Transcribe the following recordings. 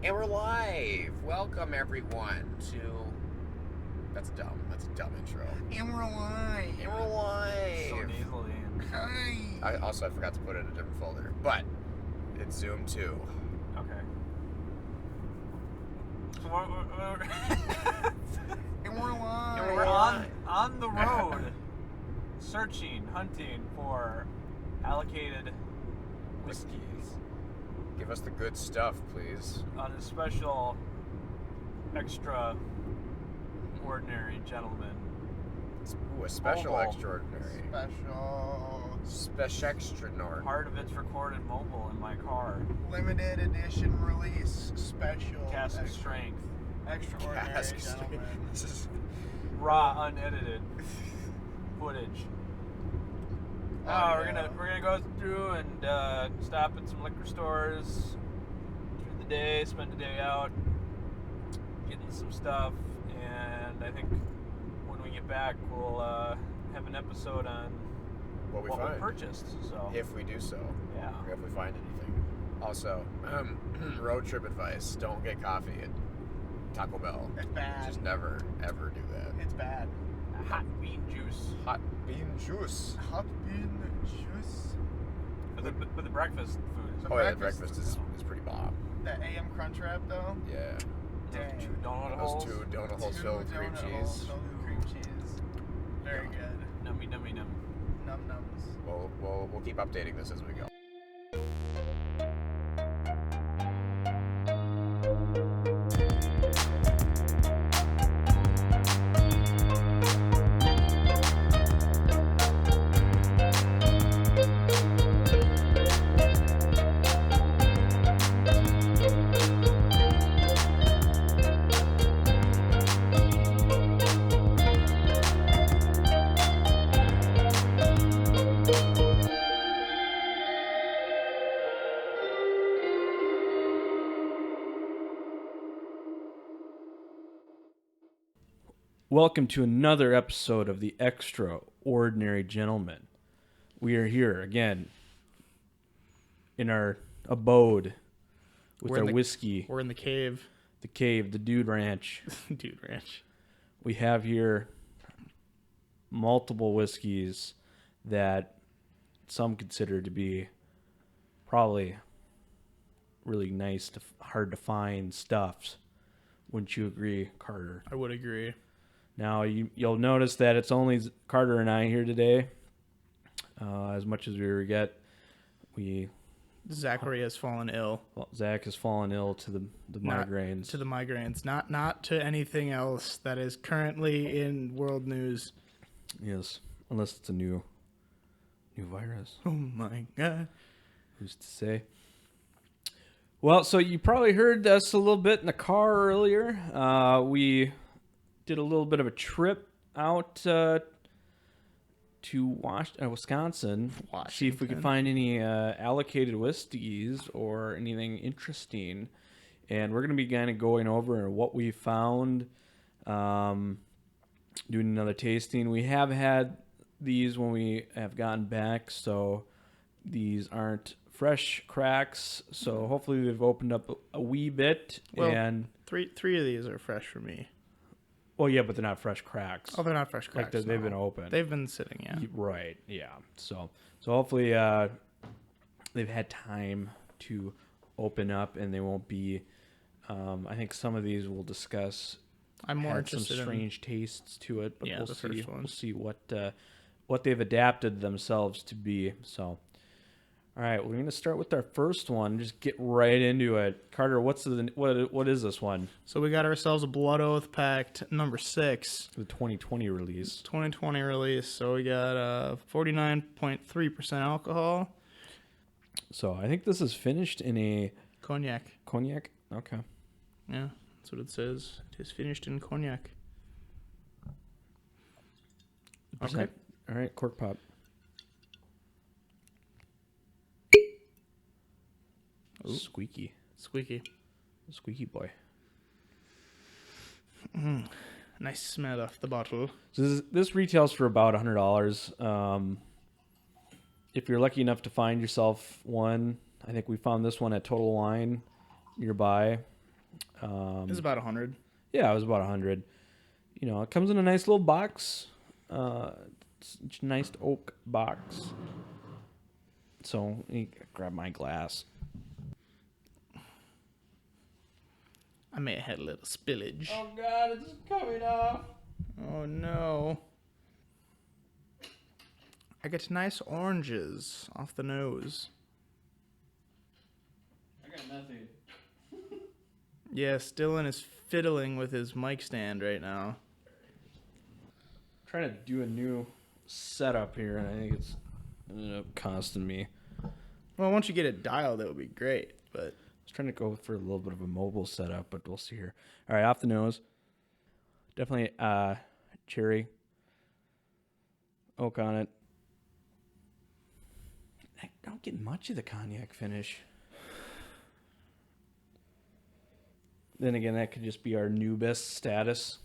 And we're live. Welcome everyone to. That's dumb. That's a dumb intro. And we're alive. And we're live. So nasally. Hi. I forgot to put it in a different folder, but it's Zoom 2. Okay. So And we're alive. And we're on the road, searching, hunting for allocated whiskeys Give us the good stuff, please. on a special, extra, ordinary gentleman. Ooh, a special Mobile. extraordinary. Special. Extraordinary. Part of it's recorded mobile in my car. Limited edition release. Special. Cask extra- strength, Extraordinary Cask gentlemen. This is raw, unedited footage. Oh, we're gonna go through and stop at some liquor stores through the day, spend the day out, getting some stuff, and I think when we get back, we'll have an episode on what we what find. we purchased. So If we do so. yeah, Or if we find anything. Also, road trip advice: don't get coffee at Taco Bell. It's bad. Just never, ever do that. It's bad. hot bean juice. Hot bean juice. Hot bean juice. But the breakfast food. The Oh yeah, breakfast- breakfast is pretty bomb. That AM Crunch Wrap though. Yeah. Dang. Two donut Those holes. 2 donut holes filled with cream donut cheese. holes filled with cream cheese. Very Yeah. good. Nummy nummy num. Num nums. We'll keep updating this as we go. Welcome to another episode of the Extraordinary Gentleman. We are here again in our abode with We're in our the- whiskey, We're in the cave. the cave, the Dude Ranch. Dude Ranch. We have here multiple whiskeys that some consider to be probably really nice, hard to find stuffs. Wouldn't you agree, Carter? I would agree. Now, you'll notice that it's only Carter and I here today. As much as we regret, Zachary has fallen ill. Zach has fallen ill to the Not migraines. To the migraines, not to anything else that is currently in world news. Yes, unless it's a new virus. Oh my god. Who's to say? Well, so you probably heard us a little bit in the car earlier. We did a little bit of a trip out to Wisconsin. See if we could Washington. find any allocated whiskeys or anything interesting. And we're going to be kind of going over what we found, doing another tasting. We have had these when we have gotten back, so these aren't fresh cracks. So hopefully they've opened up a wee bit. Well, and Three of these are fresh for me. well, yeah, but they're not fresh cracks. Oh, they're not fresh cracks. Like they've no. been open. They've been sitting, yeah. Right, yeah. So hopefully they've had time to open up, and they won't be. I think some of these we'll discuss. I'm more had some interested strange tastes to it, but Yeah, we'll the see. first We'll ones. see what they've adapted themselves to be. So, all right, we're gonna start with our first one. Just get right into it. Carter, what is this one? So we got ourselves a Blood Oath Pact number 6, The 2020 release. 2020 release. So we got 49.3% alcohol. So I think this is finished in a Cognac. cognac. Okay. Yeah, that's what it says. It is finished in cognac. Okay. All right, cork pop. Ooh. Squeaky Squeaky. boy. Nice smell off the bottle. So this retails for about $100. If you're lucky enough to find yourself one, I think we found this one at Total Wine nearby. It's about 100. Yeah, it was about 100. You know, it comes in a nice little box. It's a nice oak box. So you grab my glass. I may have had a little spillage. Oh God, it's coming off. Oh no. I get nice oranges off the nose. I got nothing. Yeah, Dylan is fiddling with his mic stand right now. Trying to do a new setup here, and I think it's ended up costing me. Well, once you get it dialed, it would be great, but I was trying to go for a little bit of a mobile setup, but we'll see here. All right, off the nose. Definitely cherry. Oak on it. I don't get much of the cognac finish. Then again, that could just be our new best status.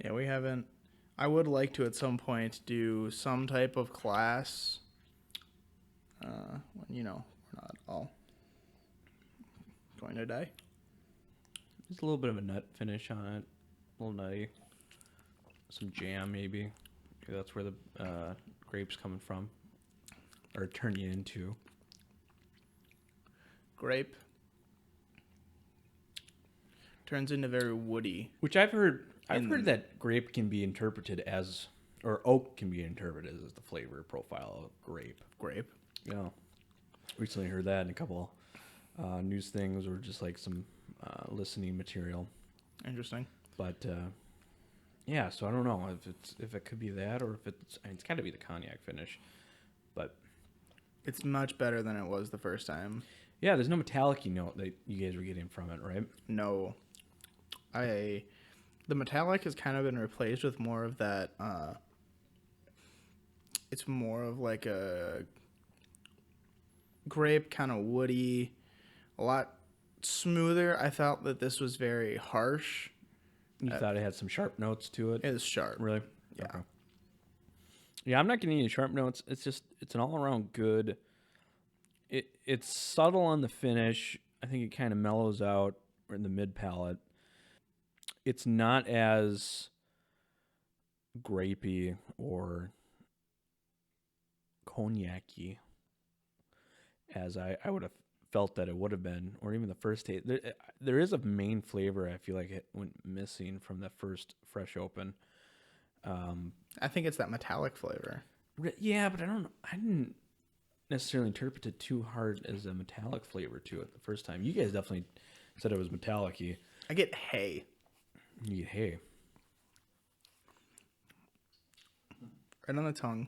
yeah, we haven't. I would like to at some point do some type of class. When, you know, we're not all going to die. There's a little bit of a nut finish on it. A little nutty. Some jam, maybe. Maybe that's where the grape's coming from. Or turn you into. Grape turns into very woody. Which I've heard that grape can be interpreted as, or oak can be interpreted as the flavor profile of grape. Grape. Yeah. Recently heard that in a couple news things or just like some listening material. Interesting. But yeah, so I don't know if it could be that or if it's got to be the cognac finish. But It's much better than it was the first time. yeah, there's no metallic-y note that you guys were getting from it, right? No. The metallic has kind of been replaced with more of that, it's more of like a grape, kind of woody, a lot smoother. I felt that this was very harsh. You thought it had some sharp notes to it? It is sharp. Really? Yeah. Okay. Yeah, I'm not getting any sharp notes. It's an all-around good. It's subtle on the finish. I think it kind of mellows out in the mid palate. It's not as grapey or cognac-y as I would have felt that it would have been, or even the first taste. There is a main flavor I feel like it went missing from the first fresh open. I think it's that metallic flavor. Yeah, but I didn't necessarily interpret it too hard as a metallic flavor to it the first time. You guys definitely said it was metallic-y. I get hay. You get hay. Right on the tongue.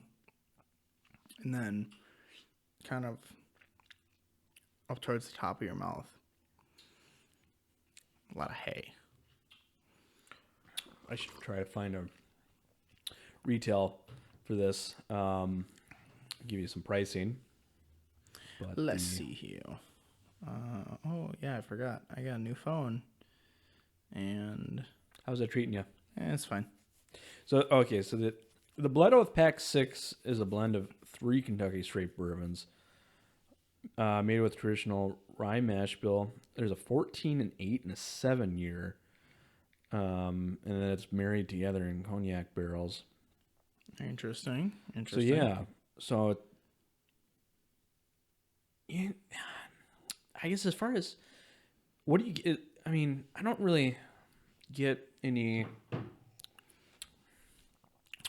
And then kind of up towards the top of your mouth. A lot of hay. I should try to find a retail for this. Give you some pricing. But Let's see here. Oh, yeah, I forgot. I got a new phone. And how's that treating you? it's fine. So, okay, so the Blood Oath Pack 6 is a blend of 3 Kentucky straight bourbons made with traditional rye mash bill. There's a 14, an 8, and a 7 year. And then it's married together in cognac barrels. Interesting. So, yeah. So, yeah, I guess as far as what do you get? I mean, I don't really get any.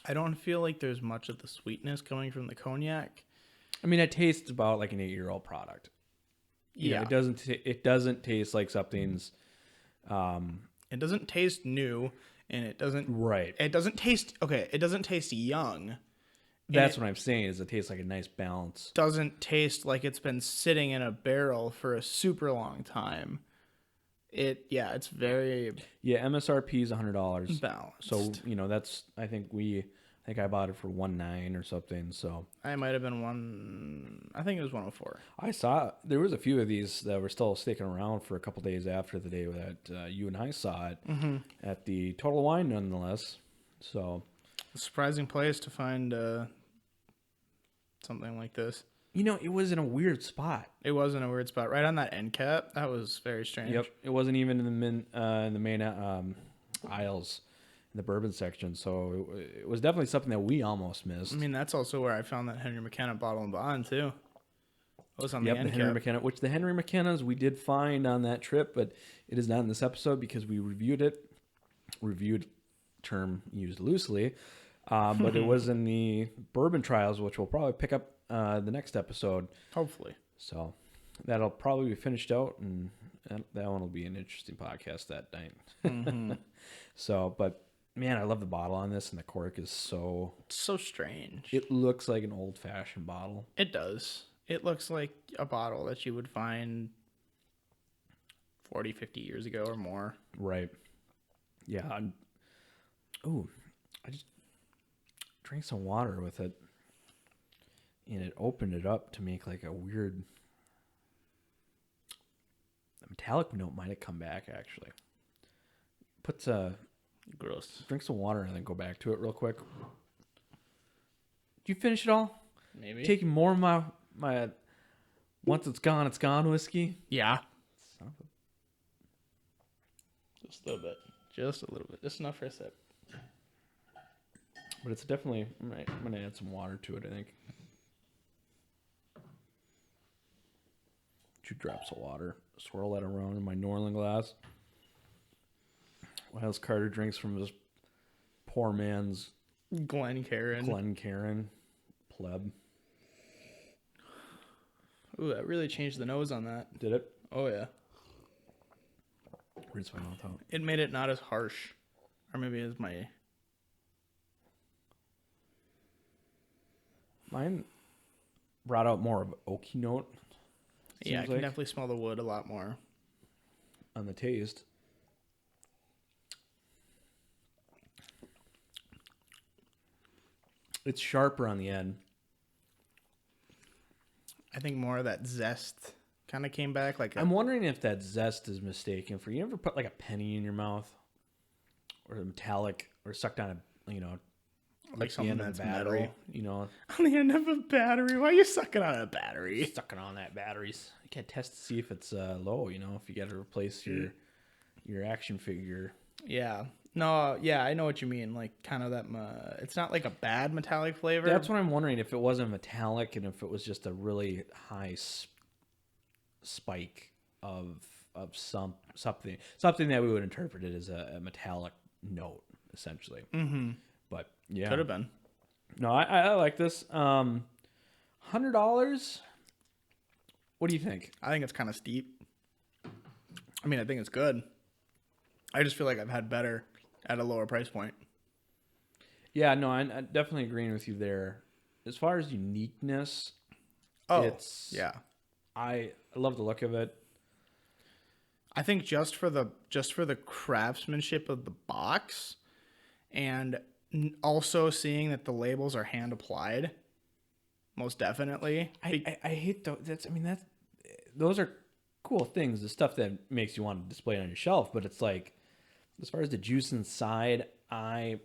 I don't feel like there's much of the sweetness coming from the cognac. I mean, it tastes about like an 8-year-old product. You know, it doesn't taste like something's. It doesn't taste new, and it doesn't. Right. It doesn't taste okay. It doesn't taste young. That's what I'm saying. Is it tastes like a nice balance. Doesn't taste like it's been sitting in a barrel for a super long time. It's very MSRP is $100. balanced. So that's I think I bought it for $109 or something. So I might have been I think it was 104. I saw there was a few of these that were still sticking around for a couple days after the day that you and I saw it at the Total Wine, nonetheless. So A surprising place to find something like this. it was in a weird spot. It was in a weird spot, right on that end cap. That was very strange. Yep, it wasn't even in the main aisles in the bourbon section. So it was definitely something that we almost missed. I mean, that's also where I found that Henry McKenna bottle and bond too. It was on the Yep, end the Henry cap. McKenna, which the Henry McKennas we did find on that trip, but it is not in this episode because we reviewed it. Reviewed term used loosely, but it was in the bourbon trials, which we'll probably pick up the next episode. Hopefully. So that'll probably be finished out, and that one will be an interesting podcast that night. Mm-hmm. So, but man, I love the bottle on this, and the cork is So strange. it looks like an old fashioned bottle. It does. It looks like a bottle that you would find 40, 50 years ago or more. Right. Yeah. I just drank some water with it, and it opened it up to make like a weird metallic note. Might have come back actually. Gross. Drink some water and then go back to it real quick. Did you finish it all? Maybe. Taking more of my once it's gone whiskey. Yeah. Son of Just a little bit. Just a little bit. Just enough for a sip. But it's definitely, I'm going to add some water to it, I think. 2 drops of water. Swirl that around in my Norland glass. What else Carter drinks from this poor man's Glencairn pleb. Ooh, that really changed the nose on that. Did it? Oh, yeah. Rinse my mouth out. It made it not as harsh. Or maybe as my... Mine brought out more of an oaky note. Yeah, I seems can like, definitely smell the wood a lot more. on the taste. It's sharper on the end. I think more of that zest kind of came back. Like I'm wondering if that zest is mistaken for you ever put like a penny in your mouth or a metallic or sucked on a, like the something end of a that's battery, metal. On the end of a battery. Why are you sucking on a battery? sucking on that batteries. You can't test to see if it's low, if you got to replace your action figure. Yeah. No, yeah, I know what you mean. Like kind of that. It's not like a bad metallic flavor. That's what I'm wondering, if it wasn't metallic and if it was just a really high spike of something that we would interpret it as a metallic note, essentially. Mm-hmm. But yeah, Could have been. no, I like this. $100. What do you think? I think it's kind of steep. I mean, I think it's good. I just feel like I've had better at a lower price point. Yeah, no, I'm definitely agreeing with you there. As far as uniqueness, yeah. I love the look of it. I think just for the craftsmanship of the box, and also seeing that the labels are hand applied, most definitely. I hate those are cool things, the stuff that makes you want to display it on your shelf, but it's like, as far as the juice inside, I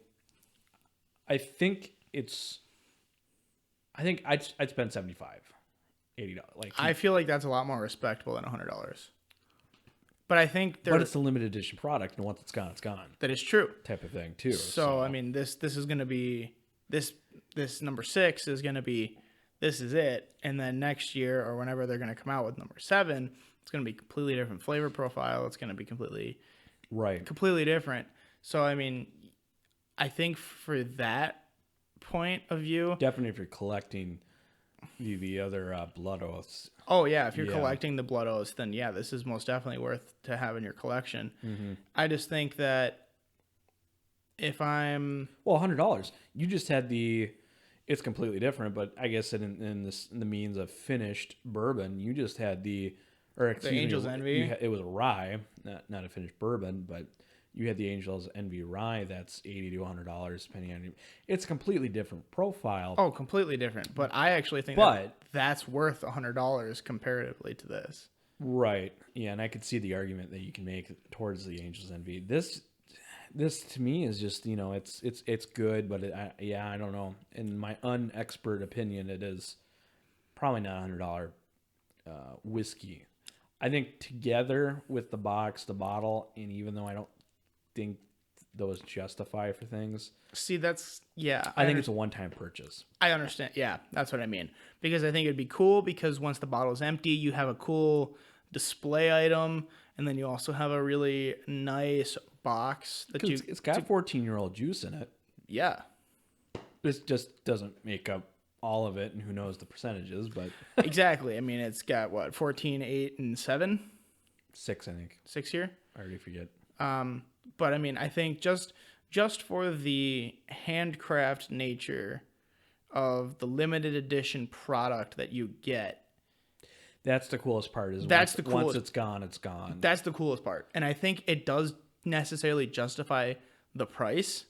think I'd spend $75, $80. Like, I feel like that's a lot more respectable than $100. But I think but it's a limited edition product, and once it's gone, it's gone. that is true. Type of thing too. So I mean, this is going to be this number 6 is going to be, this is it, and then next year or whenever they're going to come out with number 7, it's going to be completely different flavor profile. It's going to be completely different. So I mean, I think for that point of view, definitely if you're collecting the other blood oaths. oh yeah, if you're collecting the blood oaths, then yeah, this is most definitely worth to have in your collection. Mm-hmm. I just think that if I'm $100, you just had it's completely different, but I guess in the means of finished bourbon, you just had the Angel's Envy. It was a rye, not a finished bourbon, but you had the Angel's Envy rye. That's $80 to $100, depending on. It's a completely different profile. Oh, completely different. But I actually think that's worth $100 comparatively to this. Right. Yeah, and I could see the argument that you can make towards the Angel's Envy. This to me is just, it's good, but I don't know. In my unexpert opinion, it is probably not $100 whiskey. I think together with the box, the bottle, and even though I don't think those justify for things, See, that's yeah. I think it's a one-time purchase. I understand. Yeah, that's what I mean. Because I think it'd be cool because once the bottle's empty, you have a cool display item, and then you also have a really nice box that 'Cause it's got 14-year-old juice in it. yeah. This just doesn't make up all of it, and who knows the percentages, but Exactly. I mean, it's got what 14, 8, and 7, 6, I think. 6 here. I already forget. But I mean, I think just for the handcraft nature of the limited edition product that you get, That's the coolest part. Is That's once, the coolest- once it's gone, it's gone. that's the coolest part. And I think it does necessarily justify the price.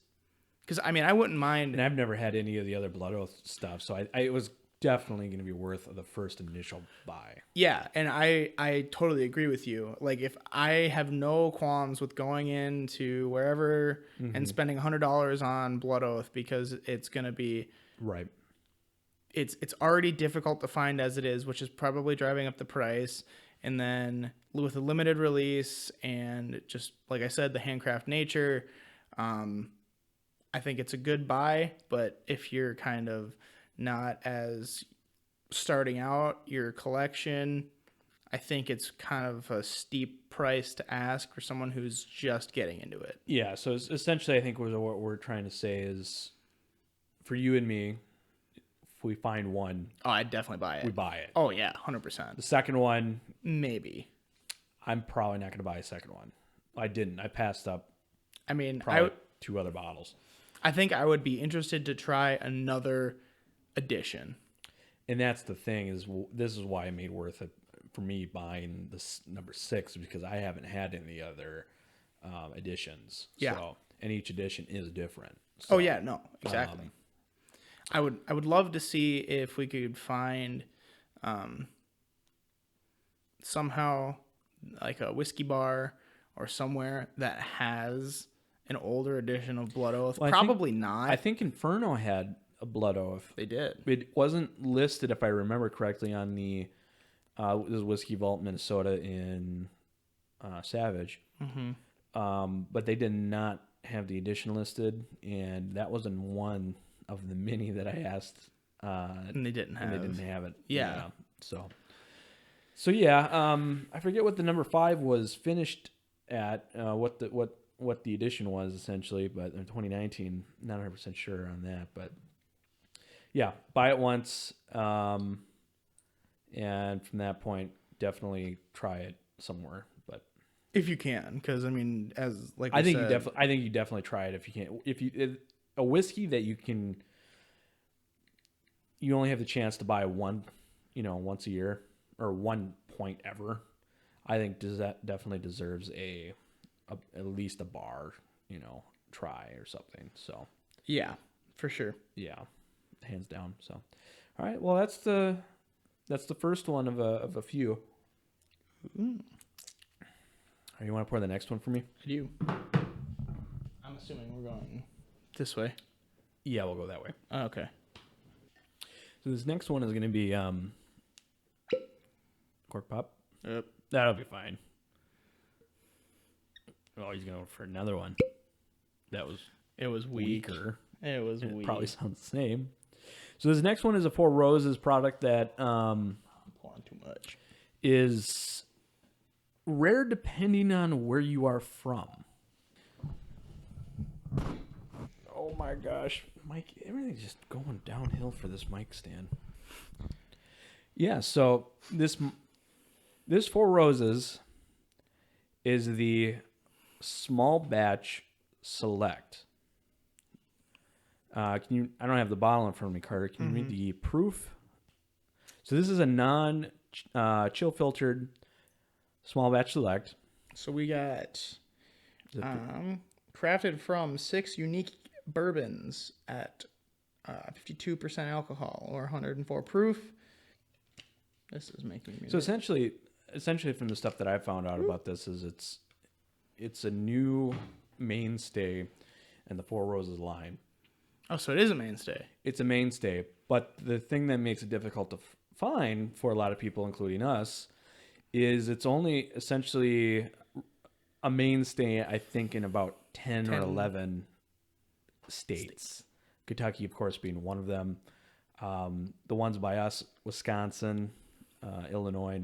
Because I mean, I wouldn't mind. And I've never had any of the other Blood Oath stuff, so it was definitely going to be worth the first initial buy. Yeah, and I totally agree with you. Like, if I have no qualms with going into wherever and spending $100 on Blood Oath because it's gonna be Right. it's already difficult to find as it is, which is probably driving up the price. And then with a limited release and just like I said, the handcraft nature, I think it's a good buy. But if you're kind of not as starting out your collection, I think it's kind of a steep price to ask for someone who's just getting into it. Yeah, so essentially I think what we're trying to say is for you and me, if we find one, Oh, I'd definitely buy we it. buy it. Oh yeah, 100%. The second one, Maybe. I'm probably not going to buy a second one. I didn't. I passed up I mean, probably 2 other bottles. I think I would be interested to try another edition. And that's the thing is this is why it made worth it for me buying this number 6 because I haven't had any other editions. Yeah. So, and each edition is different. So, Oh yeah, no, exactly. I would love to see if we could find somehow like a whiskey bar or somewhere that has an older edition of Blood Oath. Well, Probably not. I think Inferno had a Blood Oath. They did. It wasn't listed, if I remember correctly, on the this Whiskey Vault Minnesota in Savage. But they did not have the edition listed, and that was in one of the many that I asked. And they didn't have. And they didn't have it. Yeah. So yeah, I forget what the number 5 was finished at. What the edition was essentially, but in 2019, not 100% sure on that. But yeah, buy it once, and from that point, definitely try it somewhere. But If you can, because I mean, as like I we think said, you definitely try it if you can. A whiskey that you only have the chance to buy one, once a year or one point ever. I think that definitely deserves at least a bar, try or something. So yeah, for sure. yeah, hands down. So all right, well that's the first one of a few. You want to pour the next one for me? I do. I'm assuming we're going this way. Yeah, we'll go that way. Oh, okay. So this next one is going to be cork pop. Yep. That'll be fine. Oh, he's going for another one. That was It was weak. weaker. It was It weak. probably sounds the same. So this next one is a Four Roses product that I'm pouring too much. is rare depending on where you are from. Oh my gosh. Mike, everything's just going downhill for this mic stand. Yeah, so this Four Roses is the small batch select. I don't have the bottle in front of me, Carter. Can you read the proof? So this is a non-chill filtered small batch select. So we got crafted from 6 unique bourbons at 52% alcohol or 104 proof. This is making me. So essentially from the stuff that I found out about this is it's a new mainstay in the Four Roses line. Oh, so it is a mainstay. It's a mainstay, but the thing that makes it difficult to fine for a lot of people, including us, is it's only essentially a mainstay, I think, in about 10 or 11 states. Kentucky, of course, being one of them. The ones by us, Wisconsin, Illinois,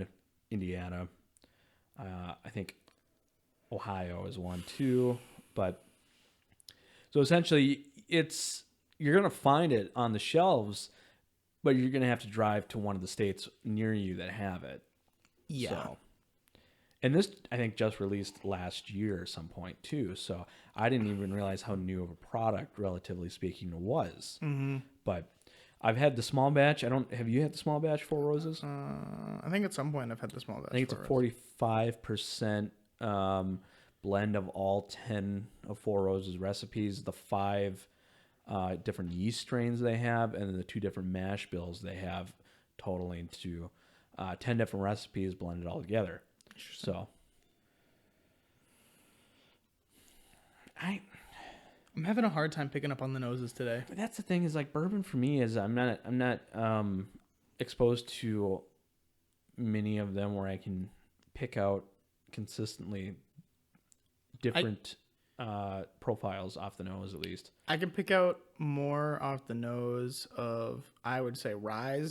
Indiana. I think Ohio is one too. But so essentially, you're going to find it on the shelves, but you're going to have to drive to one of the states near you that have it. Yeah. So, and this, I think, just released last year at some point too. So I didn't even realize how new of a product, relatively speaking, it was. Mm-hmm. But I've had the small batch. Have you had the small batch Four Roses? I think at some point I've had the small batch. I think it's a 45% blend of all 10 of Four Roses recipes, the 5 different yeast strains they have, and then the 2 different mash bills they have, totaling to 10 different recipes blended all together. So I'm having a hard time picking up on the noses today. But that's the thing, is like bourbon for me is I'm not exposed to many of them where I can pick out consistently different profiles off the nose, at least. I can pick out more off the nose of, I would say, rye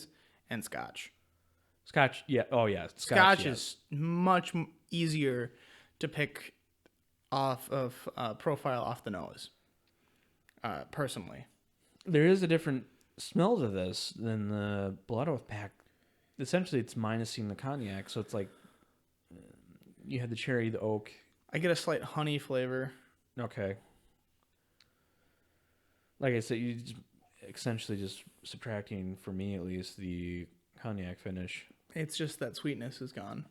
and Scotch. Scotch, yeah. Oh, yeah. Scotch yes. is much easier to pick off of profile off the nose. Personally, There is a different smell to this than the Blood Oath pack. Essentially, it's minusing the cognac, so it's like you had the cherry, the oak. I get a slight honey flavor. Okay. Like I said, you just essentially just subtracting, for me at least, the cognac finish. It's just that sweetness is gone,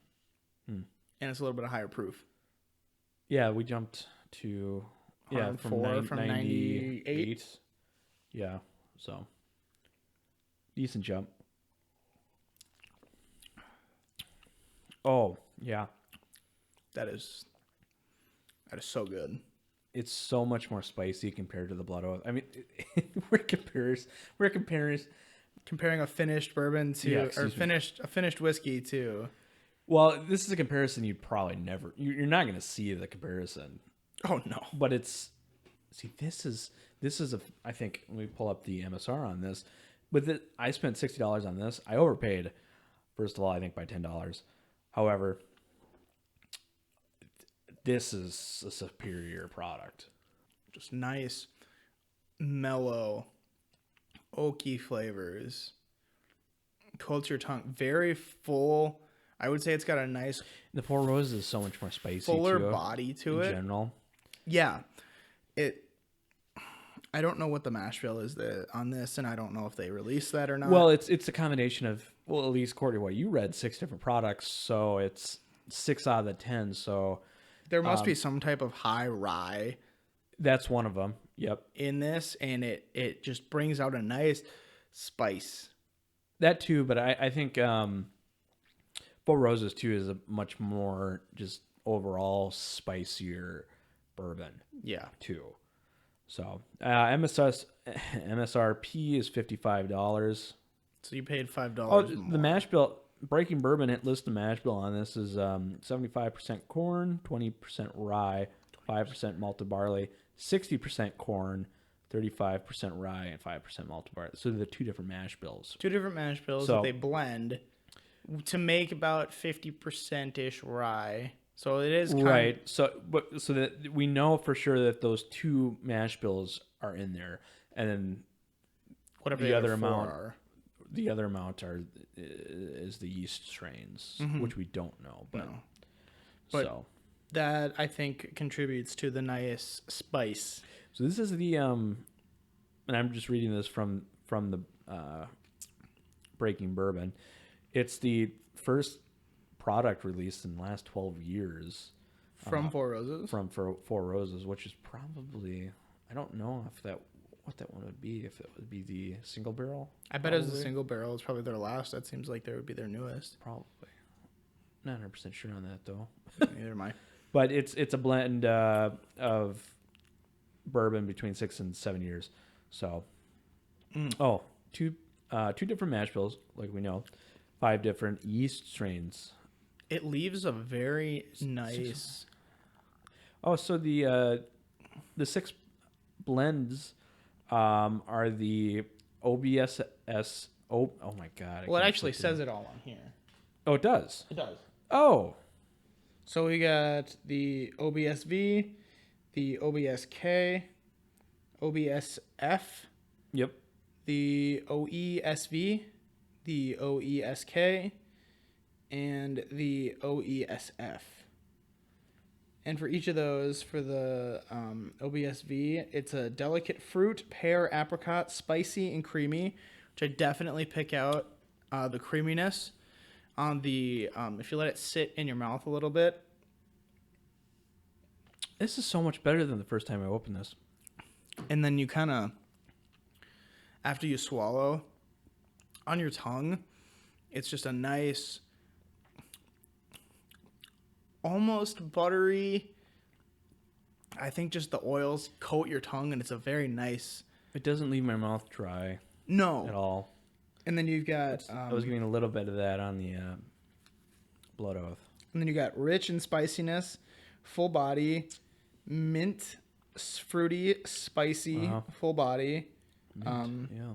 and it's a little bit of higher proof. Yeah, we jumped to 104 from 98. Yeah, so decent jump. Oh yeah, That is so good. it's so much more spicy compared to the Blood Oath. I mean, we're Comparing a finished bourbon to Yeah, a finished whiskey to. Well, this is a comparison you'd probably never. You're not going to see the comparison. Oh no! But this is I think, let me pull up the MSR on this. I spent $60 on this. I overpaid, first of all, I think by $10. However, this is a superior product. Just nice, mellow, oaky flavors. Coats your tongue. Very full. I would say it's got a nice The Four Roses is so much more spicy, fuller too, body to in it. general. Yeah. I don't know what the mash bill is on this, and I don't know if they released that or not. Well, it's a combination of, well, at least according to what you read, 6 different products, so it's 6 out of the 10. So there must be some type of high rye that's one of them. Yep. in this, and it just brings out a nice spice. That too, but I think Four Roses too is a much more just overall spicier bourbon. Yeah. Too. So MSRP is $55. So you paid $5 Oh, more. the mash bill, Breaking Bourbon, it lists the mash bill on this is 75% corn, 20% rye, 5% malted barley, 60% corn, 35% rye, and 5% malted barley. So they're 2 different mash bills. 2 different mash bills So- that they blend to make about 50%-ish rye. So it is Right. So that we know for sure that those 2 mash bills are in there, and then whatever the other other amount are. the other amount is the yeast strains, which we don't know. But, No. But so that, I think, contributes to the nice spice. So this is the and I'm just reading this from the Breaking Bourbon. It's the first product released in the last 12 years From Four Roses? from Four Roses, which is probably, I don't know what that one would be, if it would be the single barrel. I bet it's a probably. single barrel. It's probably their last. That seems like they would be their newest. Probably. Not 100% sure on that though. Neither am I. But it's a blend of bourbon between 6 and 7 years. So, two different mash bills, like we know. 5 different yeast strains. It leaves a very nice. Oh, so the 6 blends are the OBSS. Oh my God! Well, it actually says it all on here. Oh, it does. It does. Oh, So we got the OBSV, the OBSK, OBSF, yep. the OESV, the OESK, and the OESF. And for each of those, for the OBSV, it's a delicate fruit, pear, apricot, spicy and creamy, which I definitely pick out the creaminess on the, if you let it sit in your mouth a little bit. This is so much better than the first time I opened this. And then you kind of, after you swallow, on your tongue, it's just a nice, almost buttery. I think just the oils coat your tongue, and it's a very nice. It doesn't leave my mouth dry No. at all. And then you've got. I was getting a little bit of that on the Blood Oath. And then you got rich in spiciness, full body, mint, fruity, spicy, full body. Mint, yeah.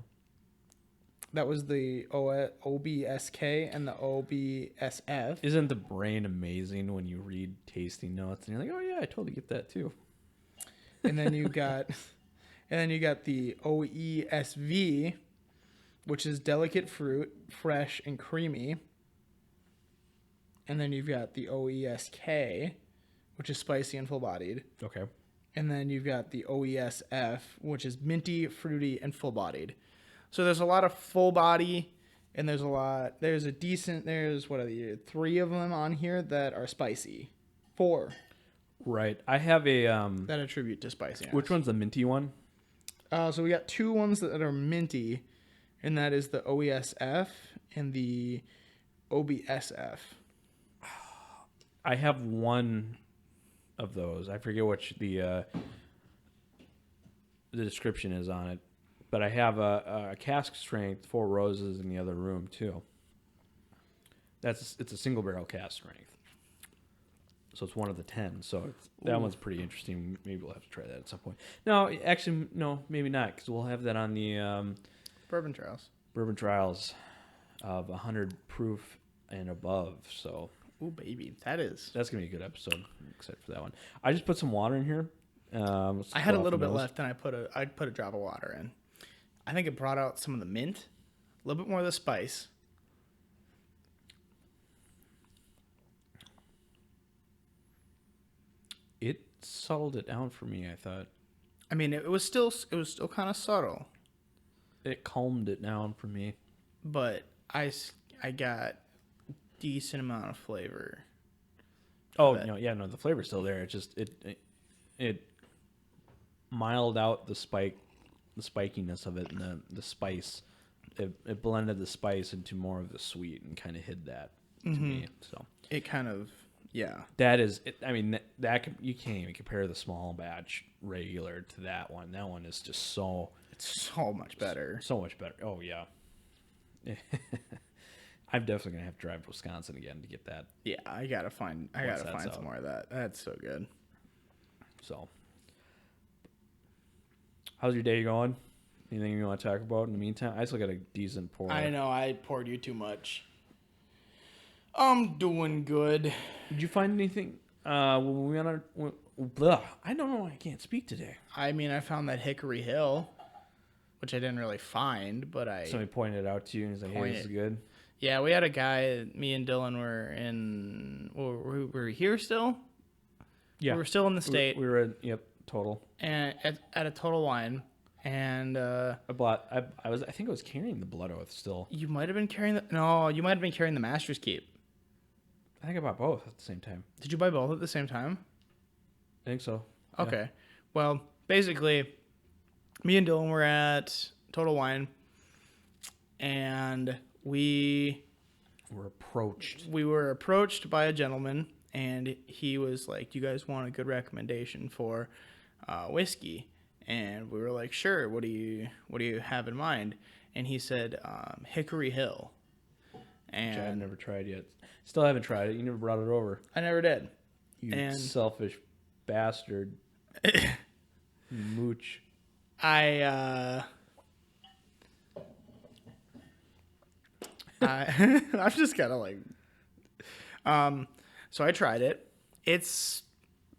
That was the OBSK and the OBSF. Isn't the brain amazing when you read tasting notes and you're like, oh yeah, I totally get that too. And then you got, the OESV, which is delicate fruit, fresh and creamy. And then you've got the OESK, which is spicy and full-bodied. Okay. And then you've got the OESF, which is minty, fruity, and full-bodied. So there's a lot of full body, and there's what are the 3 of them on here that are spicy. 4 Right. I have a that attribute to spiciness. which one's the minty one? So we got 2 ones that are minty, and that is the OESF and the OBSF. I have one of those. I forget which the description is on it, but I have a cask strength 4 roses in the other room too. It's a single barrel cask strength, so it's one of the 10. So that one's pretty interesting. Maybe we'll have to try that at some point. No, actually, no, maybe not, because we'll have that on the Bourbon Trials. Bourbon Trials of 100 proof and above. So. Ooh, baby, that's That's gonna be a good episode. I'm excited for that one. I just put some water in here. I had a little bit left, and I put a drop of water in. I think it brought out some of the mint, a little bit more of the spice. It settled it down for me. I thought I mean, it was still kind of subtle, it calmed it down for me. but I got decent amount of flavor. Oh But- no, the flavor's still there. It just it mild out the spikiness of it, and the spice. It blended the spice into more of the sweet and kind of hid that to me. So It kind of, yeah. that is, I mean, you can't even compare the small batch regular to that one. That one is just It's so much better. so much better. Oh yeah. I'm definitely gonna have to drive to Wisconsin again to get that. Yeah, I gotta find that's some out. more of that. That's so good. So, how's your day going? Anything you want to talk about in the meantime? I still got a decent pour. I know I poured you too much. I'm doing good. Did you find anything? When we went on our, I don't know. I can't speak today. I mean, I found that Hickory Hill, which I didn't really find, but Somebody pointed it out to you and he's like, "Hey, this is good." Yeah, we had a guy. Me and Dylan were we here still. Yeah, we were still in the state. We were at total. And at a Total Wine, and I think I was carrying the Blood Oath still. you might have been carrying the Master's Keep. I think I bought both at the same time. Did you buy both at the same time? I think so. Yeah. Okay. Well, basically, me and Dylan were at Total Wine, and we were approached by a gentleman, and he was like, "Do you guys want a good recommendation for whiskey?" And we were like, "Sure. What do you have in mind?" And he said, "Hickory Hill." And I've never tried yet. Still haven't tried it. You never brought it over. I never did. You And- selfish bastard. You mooch. I'm just kind of like, so I tried it. It's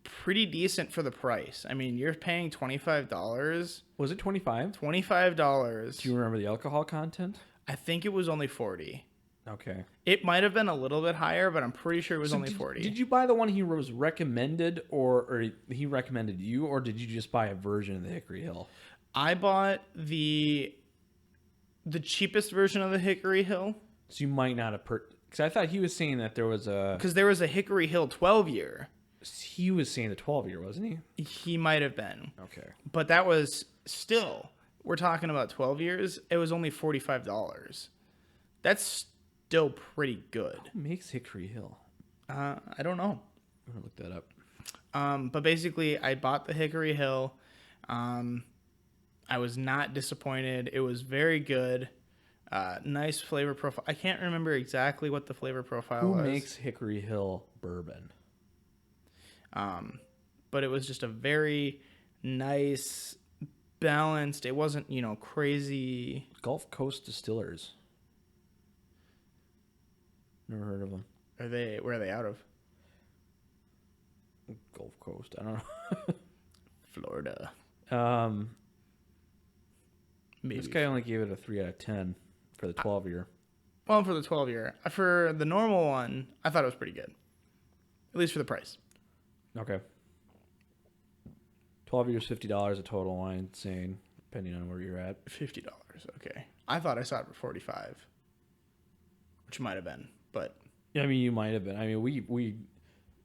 pretty decent for the price. I mean, you're paying $25. Was it 25? $25. Do you remember the alcohol content? I think it was only 40. Okay. It might have been a little bit higher, but I'm pretty sure it was only 40. Did you buy the one he was recommended, or he recommended you, or did you just buy a version of the Hickory Hill? I bought the cheapest version of the Hickory Hill So you might not have because I thought he was saying that there was a. because there was a Hickory Hill 12-year. He was saying the 12-year, wasn't he? He might have been. Okay. But that was still, we're talking about 12 years. It was only $45. That's still pretty good. Who makes Hickory Hill? I don't know. I'm gonna look that up. But basically, I bought the Hickory Hill. I was not disappointed. It was very good. Nice flavor profile. I can't remember exactly what the flavor profile Who was. makes Hickory Hill bourbon? But it was just a very nice, balanced. It wasn't, crazy. Gulf Coast Distillers. Never heard of them. Where are they out of? Gulf Coast. I don't know. Florida. Maybe. This guy only gave it a 3 out of 10 for the 12-year. Well, for the 12-year. For the normal one, I thought it was pretty good. At least for the price. Okay. 12 years, $50 a total wine, insane, depending on where you're at. $50. Okay. I thought I saw it for $45, which might have been, but Yeah, I mean, you might have been. I mean, we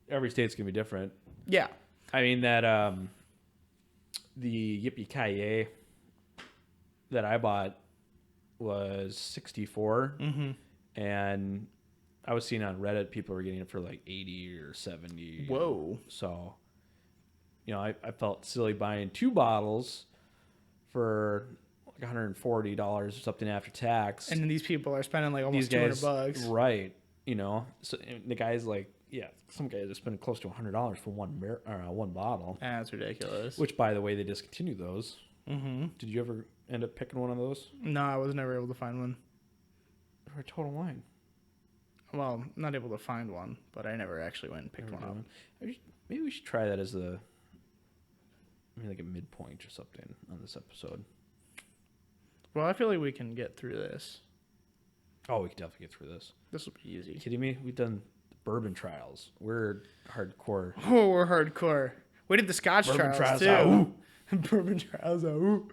every state's gonna be different. yeah. I mean that the Yippee Ki that I bought was 64, and I was seeing on Reddit people were getting it for like 80 or 70. Whoa. So, I felt silly buying 2 bottles for like $140 or something after tax. And then these people are spending like almost These guys, $200. right? So the guy's like, yeah, some guys are spending close to $100 for one bottle. That's ridiculous. Which, by the way, they discontinued those. Mm-hmm. Did you ever end up picking one of those? No, I was never able to find one. For a total wine. Well, not able to find one, but I never actually went and picked one up. Maybe we should try that as like a midpoint or something on this episode. Well, I feel like we can get through this. Oh, we can definitely get through this. This will be easy. Are you kidding me? We've done bourbon trials. We're hardcore. Oh, we're hardcore. We did the Scotch Bourbon trials, trials, too. Bourbon trials. Ooh.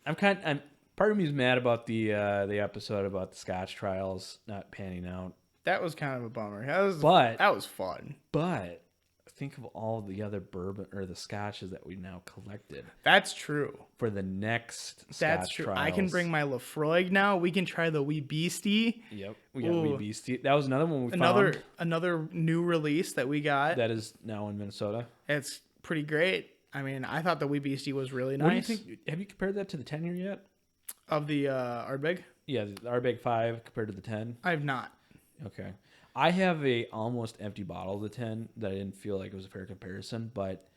I'm part of me is mad about the episode about the Scotch trials not panning out. That was kind of a bummer. That was fun. But think of all the other bourbon or the scotches that we now collected That's true. for the next That's Scotch true. trials. I can bring my Lafroig now. We can try the Wee Beastie. Yep, we got Ooh. Wee Beastie. That was another one we Another found new release that we got. that is now in Minnesota. It's pretty great. I mean, I thought the Wee Beastie was really What do you nice. think? Have you compared that to the 10-year yet? Of the Ardbeg? Yeah, the Ardbeg 5 compared to the 10. I have not. Okay. I have a almost empty bottle of the 10 that I didn't feel like it was a fair comparison, but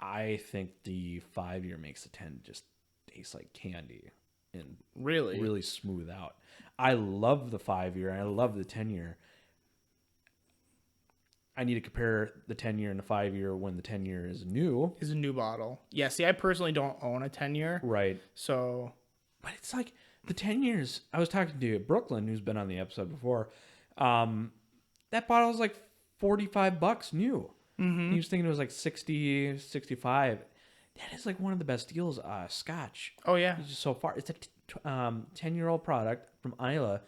I think the 5-year makes the 10 just taste like candy and really smooth out. I love the 5-year and I love the 10-year. I need to compare the 10-year and the 5-year when the 10-year is new. Is a new bottle. Yeah, see, I personally don't own a 10-year. Right. So. But it's like the 10 years. I was talking to Brooklyn, who's been on the episode before. That bottle was like $45 new. Mm-hmm. He was thinking it was like 60, 65. That is like one of the best deals. Scotch. Oh, yeah. Just so far. It's a 10-year-old product from Isla,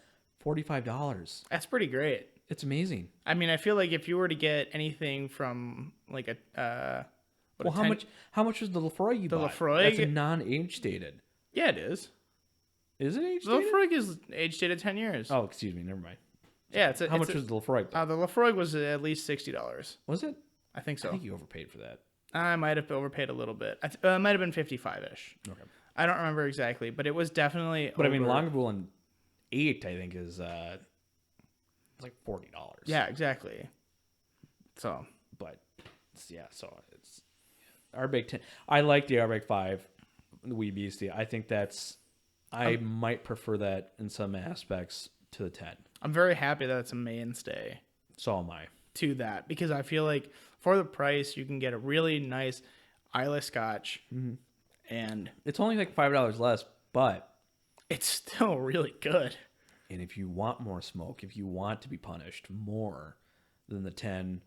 $45. That's pretty great. It's amazing. I mean, I feel like if you were to get anything from like a how much was the Lafroig you bought? Lafroig? That's a non-age stated. Yeah, it is. Is it age The stated? Lafroig is age dated 10 years. Oh, excuse me. Never mind. Yeah, How much was the Lafroig? the Lafroig was at least $60. Was it? I think so. I think you overpaid for that. I might have overpaid a little bit. It might have been 55-ish. Okay. I don't remember exactly, but it was definitely. But I mean, Lagavulin 8, I think, is it's like $40. Yeah, exactly. So, But so it's Airbag 10. I like the Airbag 5, the Wee Beastie. I think I might prefer that in some aspects to the 10. I'm very happy that it's a mainstay So am I. to that, because I feel like for the price you can get a really nice Islay Scotch, and It's only like $5 less, but it's still really good. and if you want more smoke, if you want to be punished more than the 10,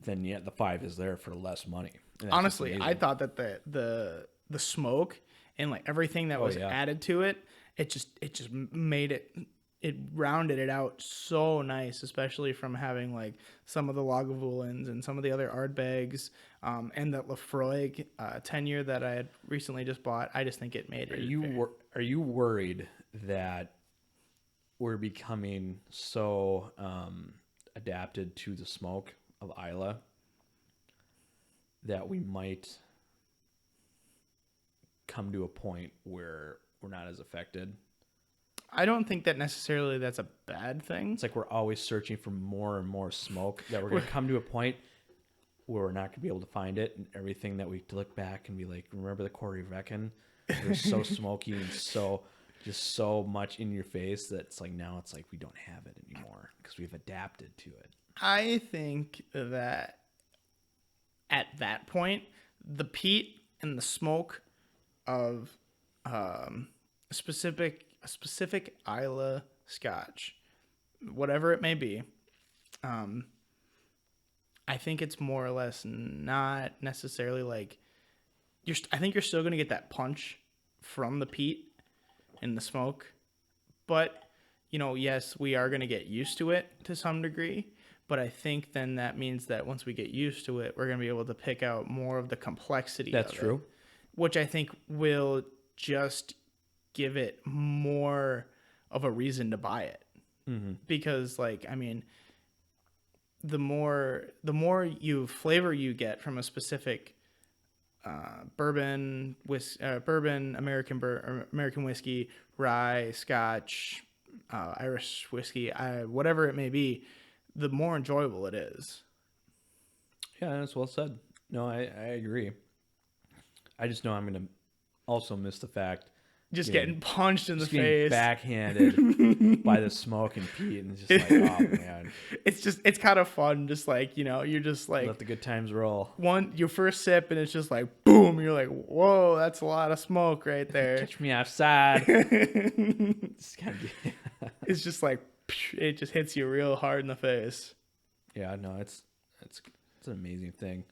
then the 5 is there for less money. And that's Honestly, just I amazing. thought that the smoke and like everything that was yeah. added to it, it just made it rounded it out so nice, especially from having like some of the Lagavulins and some of the other Ardbegs, and that Lafroig 10-year that I had recently just bought. I just think it made it. Are you worried that we're becoming so adapted to the smoke of Isla that we might come to a point where we're not as affected? I don't think that necessarily that's a bad thing. It's like we're always searching for more and more smoke, that we're going to come to a point where we're not going to be able to find it, and everything that we look back and be like, remember the Corey Vrecken? It was so smoky and so much in your face that it's like now it's like we don't have it anymore because we've adapted to it. I think that at that point, the peat and the smoke of a specific Islay Scotch, whatever it may be, I think it's more or less not necessarily like I think you're still going to get that punch from the peat and the smoke, but yes, we are going to get used to it to some degree. But I think then that means that once we get used to it, we're going to be able to pick out more of the complexity. That's of true. it, which I think will just give it more of a reason to buy it. Because, like, I mean, the more flavor you get from a specific bourbon, American whiskey, rye, Scotch, Irish whiskey, whatever it may be, the more enjoyable it is. Yeah, that's well said. No, I agree. I just know I'm going to also miss the fact Just getting punched in the getting face. backhanded by the smoke and peat, and it's just like, oh man, It's kind of fun. Just like, you're just like, let the good times roll. your first sip and it's just like, boom. You're like, whoa, that's a lot of smoke right there. Catch me outside. It's kind of, It's just like, it just hits you real hard in the face. yeah, no, it's an amazing thing.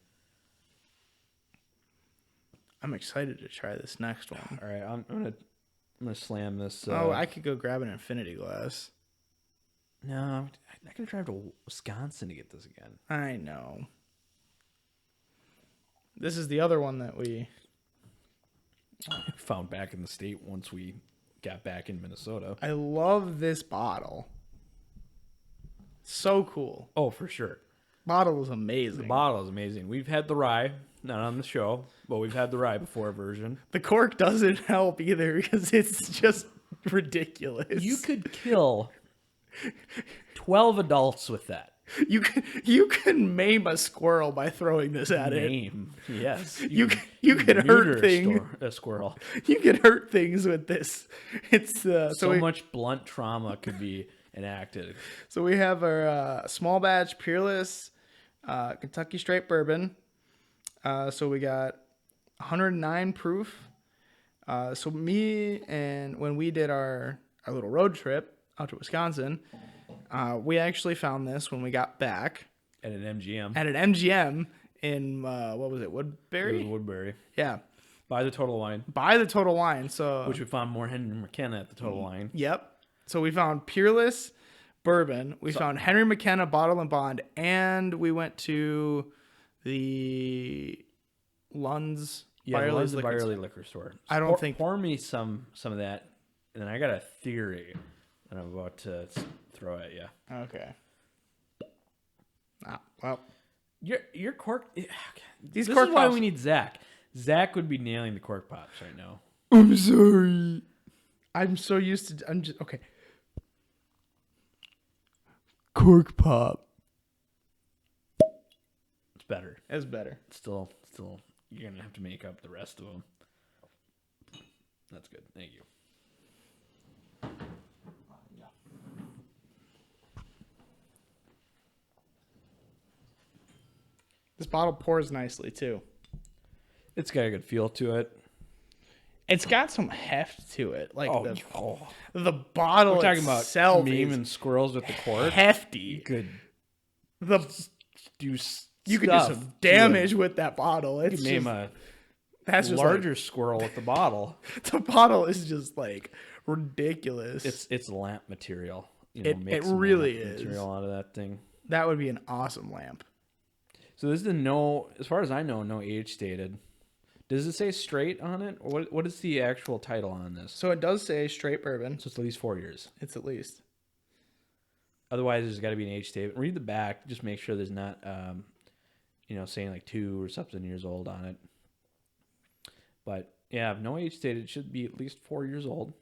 I'm excited to try this next one. All right, I'm gonna slam this. I could go grab an infinity glass. No, I'm not gonna drive to Wisconsin to get this again. I know. This is the other one that we Found back in the state once we got back in Minnesota. I love this bottle. So cool. Oh, for sure. Bottle is amazing. The bottle is amazing. We've had the rye, not on the show, but we've had the rye before version. The cork doesn't help either because it's just ridiculous. You could kill 12 adults with that. You can maim a squirrel by throwing this at it. Name. Yes. You could hurt things. A squirrel. You could hurt things with this. It's So much blunt trauma could be enacted. So we have our small batch Peerless Kentucky Straight Bourbon. So we got 109 proof. So when we did our little road trip out to Wisconsin, we actually found this when we got back At an MGM. at an MGM in what was it, Woodbury? It was Woodbury. Yeah, By the Total Wine. by the Total Wine. So Which we found more Henry McKenna at the Total Wine. Yep. So we found Peerless Bourbon. We found Henry McKenna Bottle and Bond, and we went to the Lund's Yeah, the Byerly's Lund's Liquor Byerly Store. Liquor Store. I don't think- Pour me some of that, and then I got a theory that I'm about to throw at you. Okay. Well, Your cork. These this cork is why pops- we need Zach. Zach would be nailing the cork pops right now. I'm sorry. I'm so used to. I'm just okay. Cork pop. It's better. It's better. Still, you're gonna have to make up the rest of them. That's good. Thank you. This bottle pours nicely too. It's got a good feel to it. It's got some heft to it. Like Oh, the bottle we're talking itself about meme is and squirrels with the cord. hefty. Good. The Do you could do some damage with that bottle. You It's could name just, a that's just larger squirrel with the bottle. like, the bottle is just like ridiculous. It's lamp material. You It make some really lamp is. material out of that thing. That would be an awesome lamp. So this is as far as I know, no age stated. Does it say straight on it? Or what is the actual title on this? So it does say straight bourbon. So it's at least 4 years. It's at least. Otherwise, there's got to be an age statement. Read the back. Just make sure there's not, saying like 2 or something years old on it. But yeah, no age stated. It should be at least 4 years old.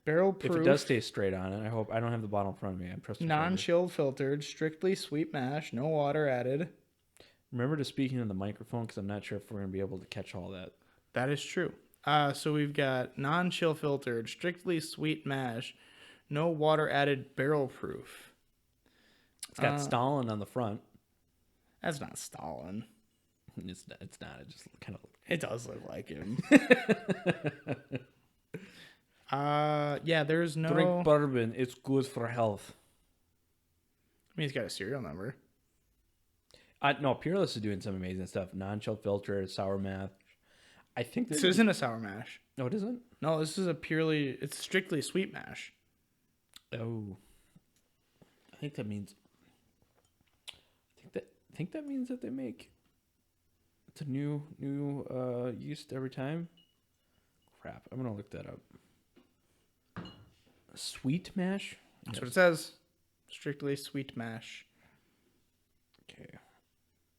Barrel proof. If it does stay straight on it, I don't have the bottle in front of me. I'm trusting. Non-chilled filtered, strictly sweet mash, no water added. Remember to speak into the microphone because I'm not sure if we're going to be able to catch all that. That is true. So we've got non-chill filtered, strictly sweet mash, no water added, barrel proof. It's got Stalin on the front. That's not Stalin. It's not. It just kind of. It does look like him. Yeah, there's no. Drink bourbon. It's good for health. I mean, he's got a serial number. No, Peerless is doing some amazing stuff. Non-chill filter, sour mash. I think This isn't a sour mash. No, it isn't. No, this is it's strictly sweet mash. Oh, I think that means. I think that means that they make. It's a new yeast every time. Crap! I'm gonna look that up. Sweet mash. That's what it says. Strictly sweet mash. Okay,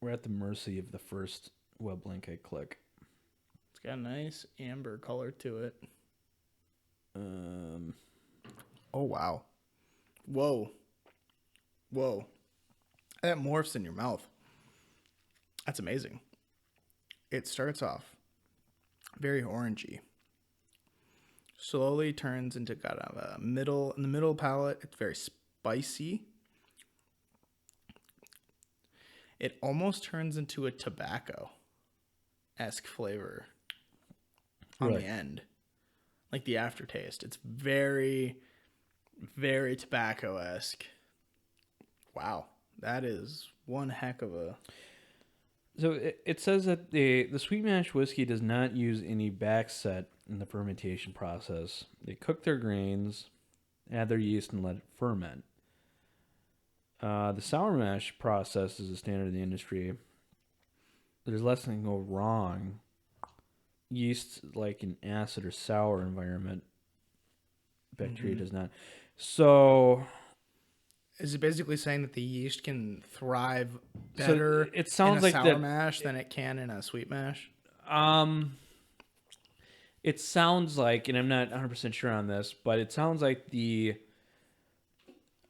we're at the mercy of the first web link I click. It's got a nice amber color to it. Oh wow. Whoa. That morphs in your mouth. That's amazing. It starts off very orangey. Slowly turns into kind of a in the middle palate. It's very spicy. It almost turns into a tobacco-esque flavor on the end. Like the aftertaste. It's very, very tobacco-esque. Wow. That is one heck of a... So it says that the sweet mash whiskey does not use any backset in the fermentation process. They cook their grains, add their yeast, and let it ferment. The sour mash process is a standard in the industry. There's less that can go wrong. Yeast, like an acid or sour environment, bacteria does not. So... Is it basically saying that the yeast can thrive better it sounds in a like sour that, mash than it can in a sweet mash? It sounds like, and I'm not 100% sure on this, but it sounds like a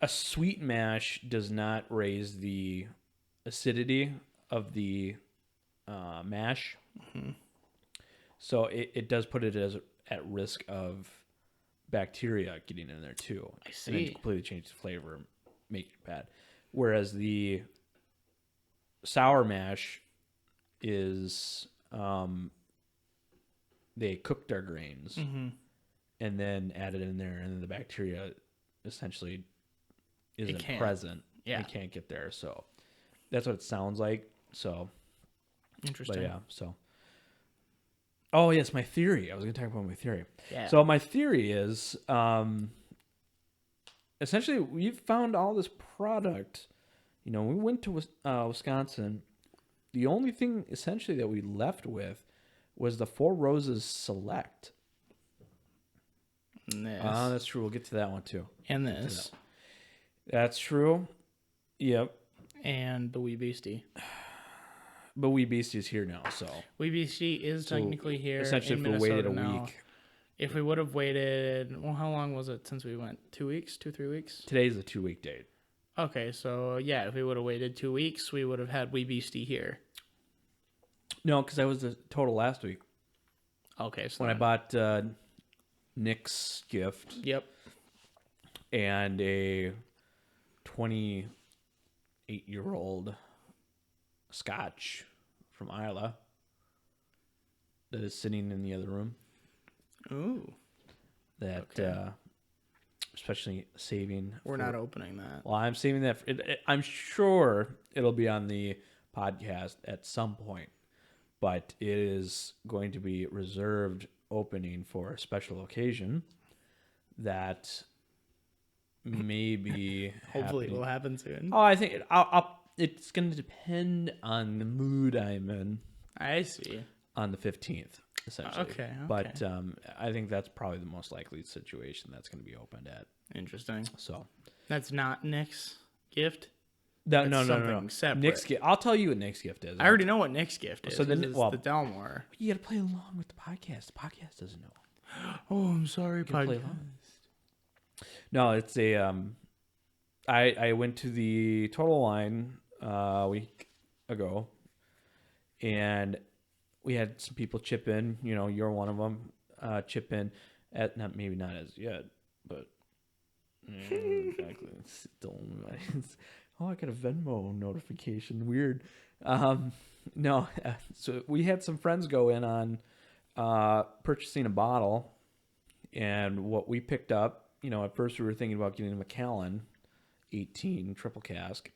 sweet mash does not raise the acidity of the mash. Mm-hmm. So it does put it at risk of bacteria getting in there too. I see. And then completely change the flavor, make it bad. Whereas the sour mash is they cooked our grains and then added in there, and then the bacteria essentially isn't present. Yeah, it can't get there. So that's what it sounds like. So interesting. But yeah. So. Oh yes, my theory. I was going to talk about my theory. Yeah. So my theory is, essentially, we've found all this product. We went to Wisconsin. The only thing essentially that we left with was the Four Roses Select. And this. That's true. We'll get to that one too. And this. That's true. Yep. And the Wee Beastie. But Wee Beastie is here now, so Wee Beastie is technically here. Essentially, in if we waited a Minnesota now. week. If we would have waited, well, how long was it since we went? 2 weeks? 2-3 weeks? Today's a 2-week date. Okay, so yeah, if we would have waited 2 weeks, we would have had Wee Beastie here. No, because I was the total last week Okay, so when I then- bought Nick's gift Yep. and a 28-year-old Scotch from Isla that is sitting in the other room. Ooh, That Okay. especially saving. we're for- not opening that. Well, I'm saving that. I'm sure it'll be on the podcast at some point, but it is going to be reserved opening for a special occasion that maybe Hopefully, it happening. will happen soon. Oh, I think it's going to depend on the mood I'm in I see. on the 15th, essentially. Okay. But I think that's probably the most likely situation that's going to be opened at. Interesting. So That's not Nick's gift. no, That's no. something separate. Nick's gift. I'll tell you what Nick's gift is. I already know what Nick's gift is. So then- 'cause it's well- the Delmore. You got to play along with the podcast. The podcast doesn't know. Oh, I'm sorry, Gotta play podcast. along. No, it's a I went to the Total Wine a week ago, and we had some people chip in. You know, you're one of them. Chip in at maybe not as yet, but exactly. Still, oh, I got a Venmo notification. Weird. No, so we had some friends go in on purchasing a bottle, and what we picked up. You know, at first we were thinking about getting a Macallan 18 triple cask,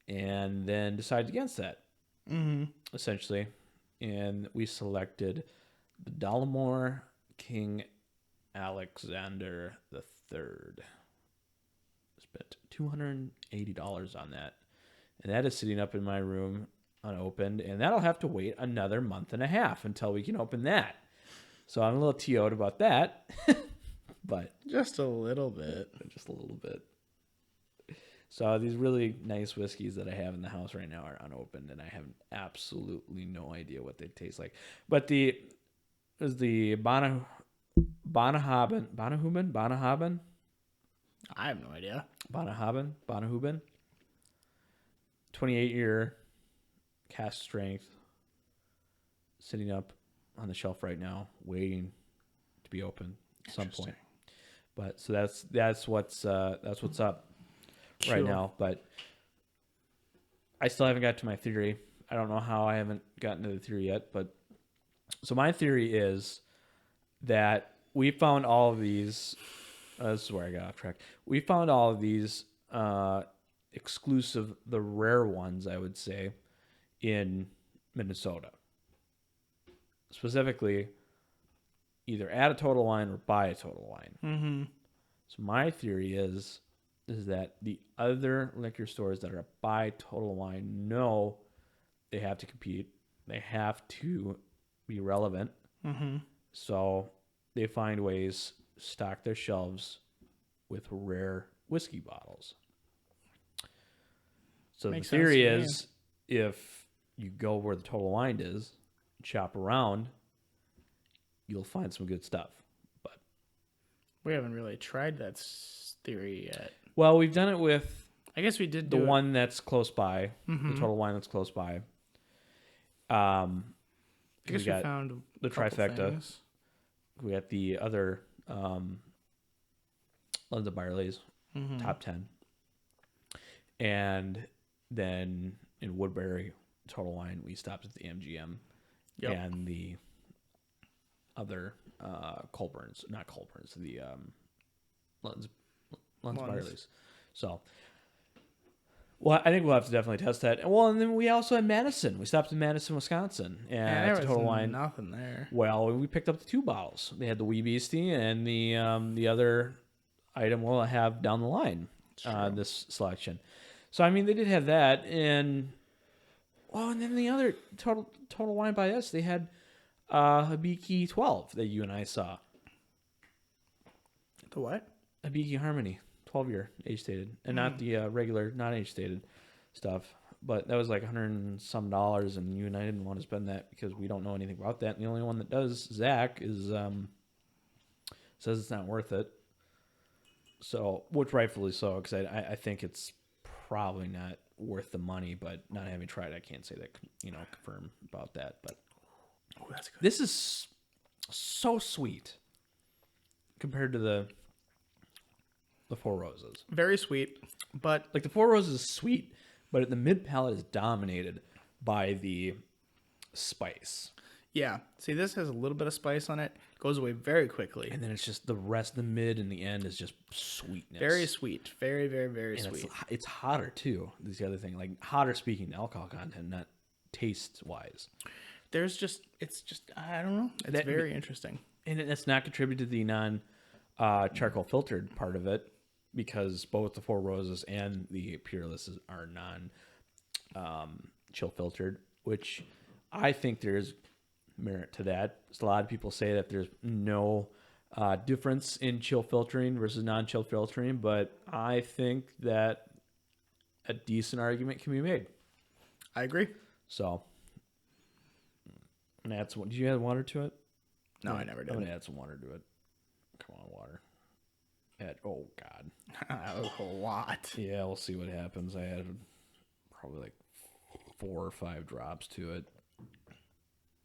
and then decided against that, essentially. And we selected the Dollamore King Alexander III. Spent $280 on that. And that is sitting up in my room unopened, and that'll have to wait another month and a half until we can open that. So I'm a little TO'd about that. But Just a little bit. just a little bit. So these really nice whiskeys that I have in the house right now are unopened, and I have absolutely no idea what they taste like. But the Banahuben, 28-year cast strength, sitting up on the shelf right now, waiting to be open at some point. Interesting. But so that's what's up right Sure. now. But I still haven't got to my theory. I don't know how I haven't gotten to the theory yet. But so my theory is that we found all of these. This is where I got off track. We found all of these exclusive, the rare ones, I would say, in Minnesota. Specifically, either at a Total Wine or by a Total Wine. Mm-hmm. So my theory is that the other liquor stores that are by Total Wine know they have to compete. They have to be relevant. Mm-hmm. So they find ways to stock their shelves with rare whiskey bottles. So Makes the theory sense to me. is if you go where the Total Wine is, shop around, you'll find some good stuff. But We haven't really tried that theory yet. well, we've done it with I guess we did the do one that's close by, Mhm. the Total Wine that's close by. I guess we got found the a couple trifecta. things. We got the other London Byerly's Mhm. top 10, and then in Woodbury Total Wine we stopped at the MGM Yep. and the other Colburn's, not Colburn's, the London's Byerly's. So, well, I think we'll have to definitely test that. And then we also had Madison. We stopped in Madison, Wisconsin, and Yeah, at there the was Total Wine. nothing there. Well, we picked up the two bottles. They had the Wee Beastie and the other item we'll have down the line. This selection. So I mean, they did have that, and then the other Total Wine by us, they had Hibiki 12 that you and I saw. The what? Hibiki Harmony 12-year age stated, and not the regular not age stated stuff. But that was like $100 and some, and you and I didn't want to spend that because we don't know anything about that. And the only one that does, Zach, is says it's not worth it. So, which rightfully so, because I think it's probably not worth the money, but not having tried, I can't say that, confirm about that. But that's good. this is so sweet compared to the Four Roses. Very sweet, but Like the Four Roses is sweet, but the mid palate is dominated by the spice. yeah. See, this has a little bit of spice on it. Goes away very quickly. And then it's just the rest, the mid and the end is just sweetness. Very sweet. Very, very, very And sweet. it's hotter too. This is the other thing. Like hotter speaking alcohol content, not taste wise. It's just, I don't know. It's very interesting. And it's not contributed to the non charcoal filtered part of it, because both the Four Roses and the Peerless are non chill filtered, which I think there's merit to that. A lot of people say that there's no difference in chill filtering versus non-chill filtering, but I think that a decent argument can be made. I agree. So, and add some. Did you add water to it? No, I never I'm did. gonna add some water to it. Come on, water. Oh God. A lot. Yeah, we'll see what happens. I added probably like 4 or 5 drops to it.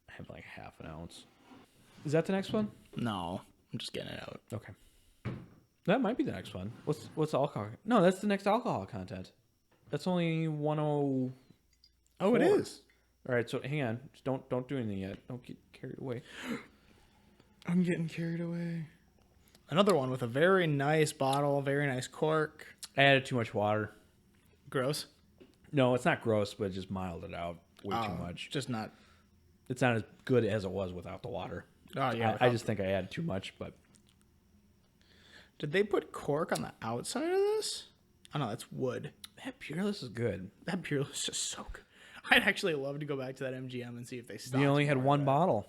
I have like half an ounce. Is that the next one? No, I'm just getting it out. Okay. That might be the next one. What's the alcohol? No, that's the next alcohol content. That's only 10. Oh, it is. All right, so hang on. Just don't do anything yet. Don't get carried away. I'm getting carried away. Another one with a very nice bottle, very nice cork. I added too much water. Gross. No, it's not gross, but it just mild it out way too much. Just not. It's not as good as it was without the water. Oh, yeah. I just think I added too much, but Did they put cork on the outside of this? Oh, no, that's wood. that Peerless is good. That Peerless is just so good. I'd actually love to go back to that MGM and see if they stocked. We only had more one of that. bottle.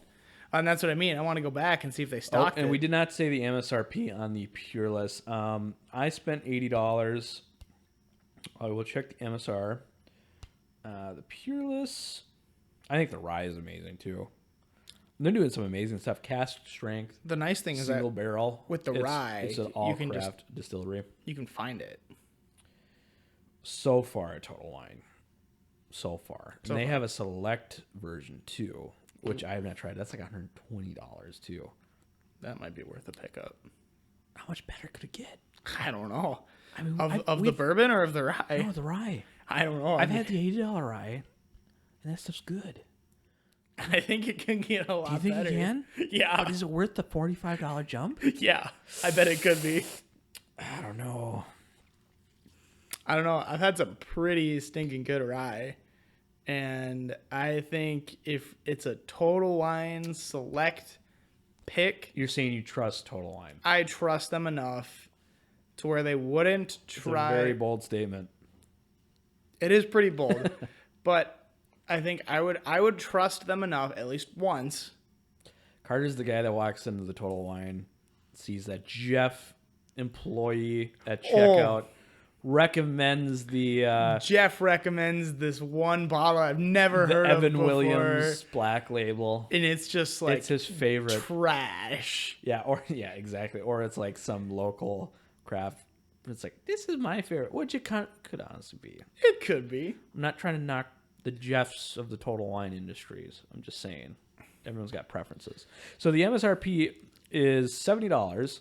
And that's what I mean. I want to go back and see if they Oh, stocked and it. we did not say the MSRP on the Peerless. I spent $80. I will check the MSR. The Peerless, I think the rye is amazing too. And they're doing some amazing stuff. Cask strength, The nice thing is single that barrel. with the rye, it's an you all can craft distillery. you can find it. So far, a Total Wine. So far, So and they far. have a select version too, which I have not tried. That's like $120 too. That might be worth a pickup. How much better could it get? I don't know. I mean, Of the bourbon or of the rye? no, the rye. I don't know. I've had the $80 rye, and that stuff's good. I think it can get a lot Do you think better. it can? Yeah. But is it worth the $45 jump? Yeah. I bet it could be. I don't know. I don't know. I've had some pretty stinking good rye. And I think if it's a Total Wine select pick, You're saying you trust Total Wine. I trust them enough to where they wouldn't It's a try. very bold statement. It is pretty bold, but I think I would trust them enough at least once. Carter's the guy that walks into the Total Wine, sees that Jeff employee at checkout, recommends the Jeff recommends this one bottle I've never heard of Evan before, Williams Black Label. and it's just like It's his favorite. trash. Yeah, exactly. Or it's like some local craft. It's like, this is my favorite, which it could honestly be. It could be. I'm not trying to knock the Jeffs of the Total Wine industries. I'm just saying everyone's got preferences. So the MSRP is $70.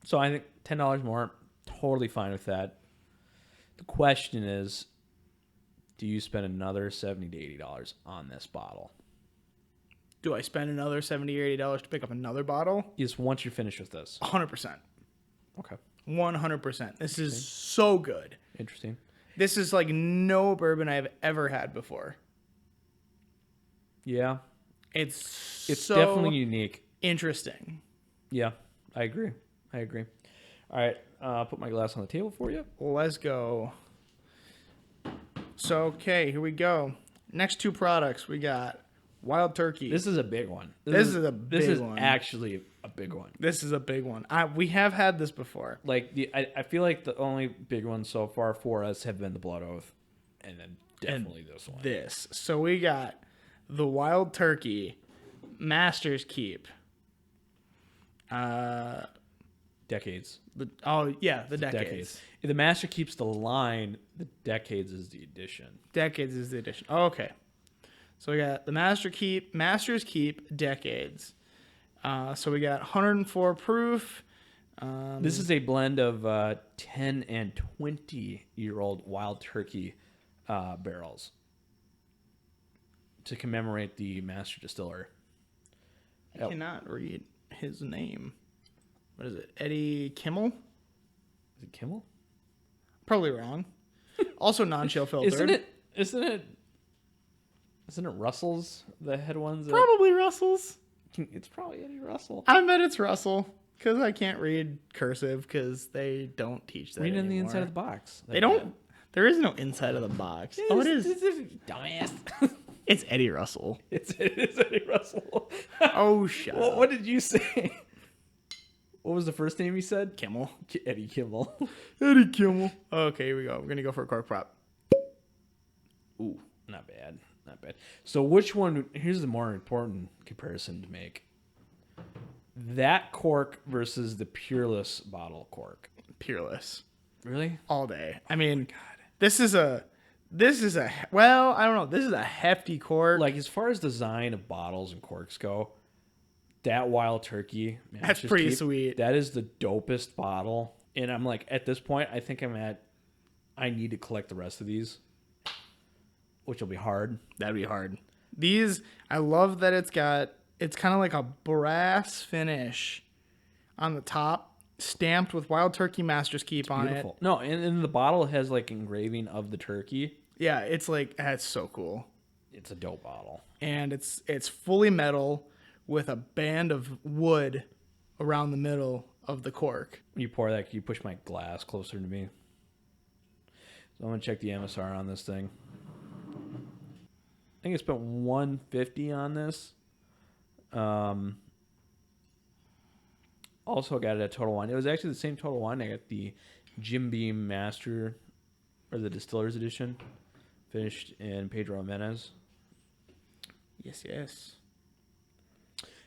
So I think $10 more, totally fine with that. The question is, do you spend another $70 to $80 on this bottle? Do I spend another $70 or $80 to pick up another bottle? Is once you're finished with this. 100%. Okay. 100%. This is so good. Interesting. This is like no bourbon I've ever had before. Yeah. It's so definitely unique. interesting. Yeah, I agree. All right. Put my glass on the table for you. Let's go. So, okay, here we go. Next two products we got Wild Turkey. This is a big one. This is a big This is one. actually a big one. This is a big one. We have had this before. Like I feel like the only big ones so far for us have been the Blood Oath, and then definitely this one. This. So we got the Wild Turkey, Master's Keep. Definitely Decades. The decades. If the Master keeps the line, the Decades is the edition. Decades is the edition. Oh, okay. So we got the Master's Keep Decades. So we got 104 proof. This is a blend of 10 and 20-year-old Wild Turkey barrels to commemorate the master distiller. I cannot read his name. What is it? Eddie Kimmel? Is it Kimmel? Probably wrong. Also non-chill filtered. Isn't it Russell's, the head ones? Probably Russell's. It's probably Eddie Russell. I bet it's Russell because I can't read cursive because they don't teach that Read anymore. on the inside of the box. They don't. There is no inside of the box. Oh, it is. Dumbass. It's Eddie Russell. It is Eddie Russell. Oh, shut up. What did you say? What was the first name you said? Kimmel. Eddie Kimmel. Eddie Kimmel. Okay, here we go. We're going to go for a cork prop. Ooh, not bad. Not bad. So which one, here's the more important comparison to make. That cork versus the Peerless bottle cork. Peerless. Really? All day. I mean, this is a, well, I don't know. This is a hefty cork. Like, as far as design of bottles and corks go, that Wild Turkey, man, That's pretty sweet. That is the dopest bottle. And I'm like, at this point, I think I need to collect the rest of these, which will be hard. That'd be hard. These, I love that it's kind of like a brass finish on the top, stamped with Wild Turkey Master's Keep on it. No, and the bottle has like engraving of the turkey. Yeah, it's like, that's so cool. It's a dope bottle. And it's fully metal with a band of wood around the middle of the cork. When you pour that, can you push my glass closer to me? So I'm going to check the MSR on this thing. I think I spent $150 on this. Also got it at Total Wine. It was actually the same Total Wine. I got the Jim Beam Master, or the Distiller's Edition, finished in Pedro Jimenez. Yes.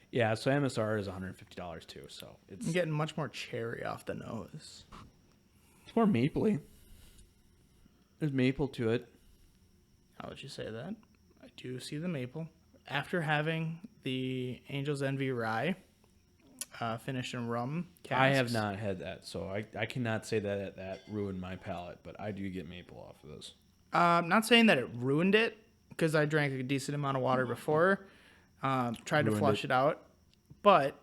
Yeah, so MSR is $150 too. So it's I'm getting much more cherry off the nose. It's more mapley. There's maple to it. How would you say that? I do see the maple. After having the Angel's Envy Rye finished in rum casks. I have not had that, so I cannot say that ruined my palate, but I do get maple off of this. I'm not saying that it ruined it, because I drank a decent amount of water before. Tried to flush it out. But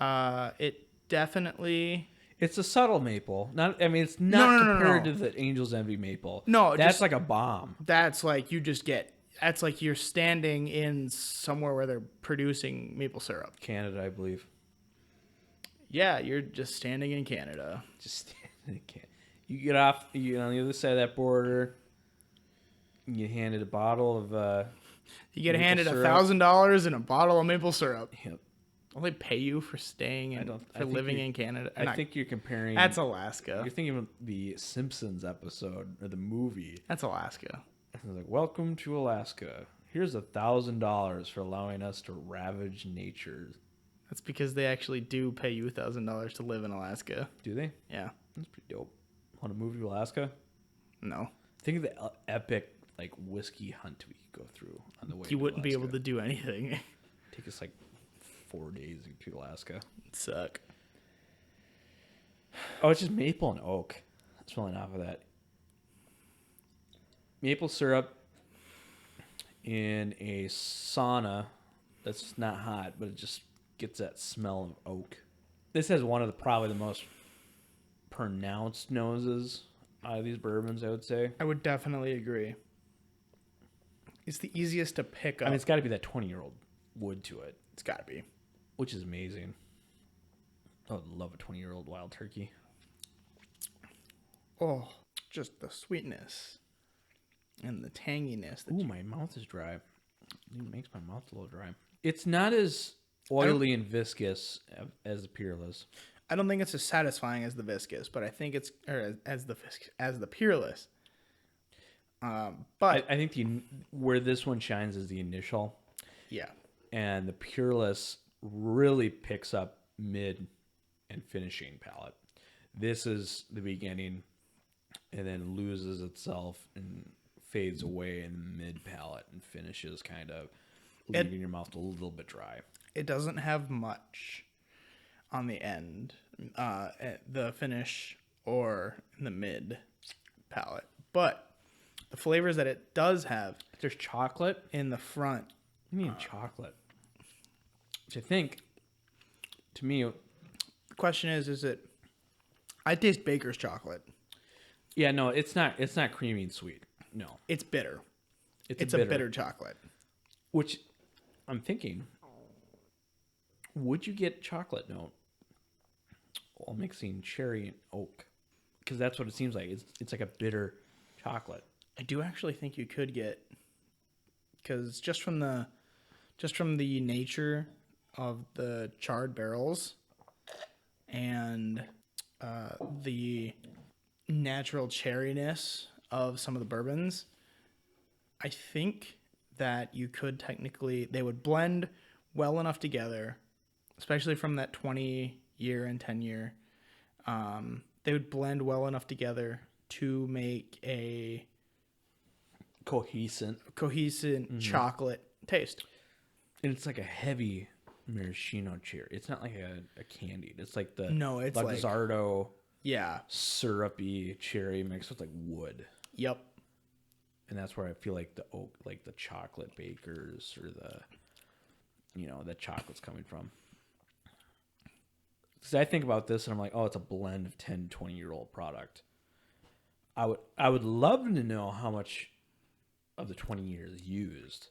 it definitely... It's a subtle maple. It's not compared to the Angel's Envy maple. No, that's like a bomb. That's like that's like you're standing in somewhere where they're producing maple syrup. Canada, I believe. Yeah, you're just standing in Canada. Just standing in Canada. You get off, you get on the other side of that border. You get handed a bottle of you get maple handed syrup. $1,000 and a bottle of maple syrup. Yep. Will they pay you for staying living in Canada? I think you're comparing. That's Alaska. You're thinking of the Simpsons episode or the movie. That's Alaska. It's like, welcome to Alaska. Here's $1,000 for allowing us to ravage nature. That's because they actually do pay you $1,000 to live in Alaska. Do they? Yeah. That's pretty dope. Want to move to Alaska? No. Think of the epic whiskey hunt we could go through on the way. You wouldn't be able to do anything. Take us 4 days to get to Alaska. It'd suck. Oh, it's just maple and oak. Smelling off of that. Maple syrup in a sauna that's not hot, but it just gets that smell of oak. This has one of probably the most pronounced noses out of these bourbons, I would say. I would definitely agree. It's the easiest to pick up. It's got to be that 20-year-old wood to it. It's got to be. Which is amazing. I would love a 20-year-old Wild Turkey. Oh, just the sweetness and the tanginess. Ooh, my mouth is dry. It makes my mouth a little dry. It's not as oily and viscous as the Peerless. I don't think it's as satisfying as the viscous, but I think it's as the Peerless. But I think where this one shines is the initial. Yeah. And the Peerless really picks up mid and finishing palate. This is the beginning and then loses itself and fades away in the mid palate and finishes kind of leaving your mouth a little bit dry. It doesn't have much on the end, at the finish or in the mid palate. But the flavors that it does have There's chocolate. in the front, You mean chocolate? Which I think, to me, the question is it, I taste Baker's chocolate. yeah, no, it's not. It's not creamy and sweet. No, It's bitter. it's A bitter chocolate. Which I'm thinking, would you get chocolate note while mixing cherry and oak? Because that's what it seems like. It's like a bitter chocolate. I do actually think you could get, because just from the nature of the charred barrels and the natural cherryness of some of the bourbons, I think that you could technically, they would blend well enough together, especially from that 20-year and 10-year. They would blend well enough together to make a Cohesive. chocolate taste. And it's like a heavy maraschino cherry. It's not like a candied. It's like the No, it's like- Luxardo Yeah. syrupy cherry mixed with like wood. Yep. And that's where I feel like the oak, like the chocolate bakers or the chocolate's coming from. Because I think about this and I'm like, oh, it's a blend of 10, 20-year-old product. I would love to know how much of the 20 years is used.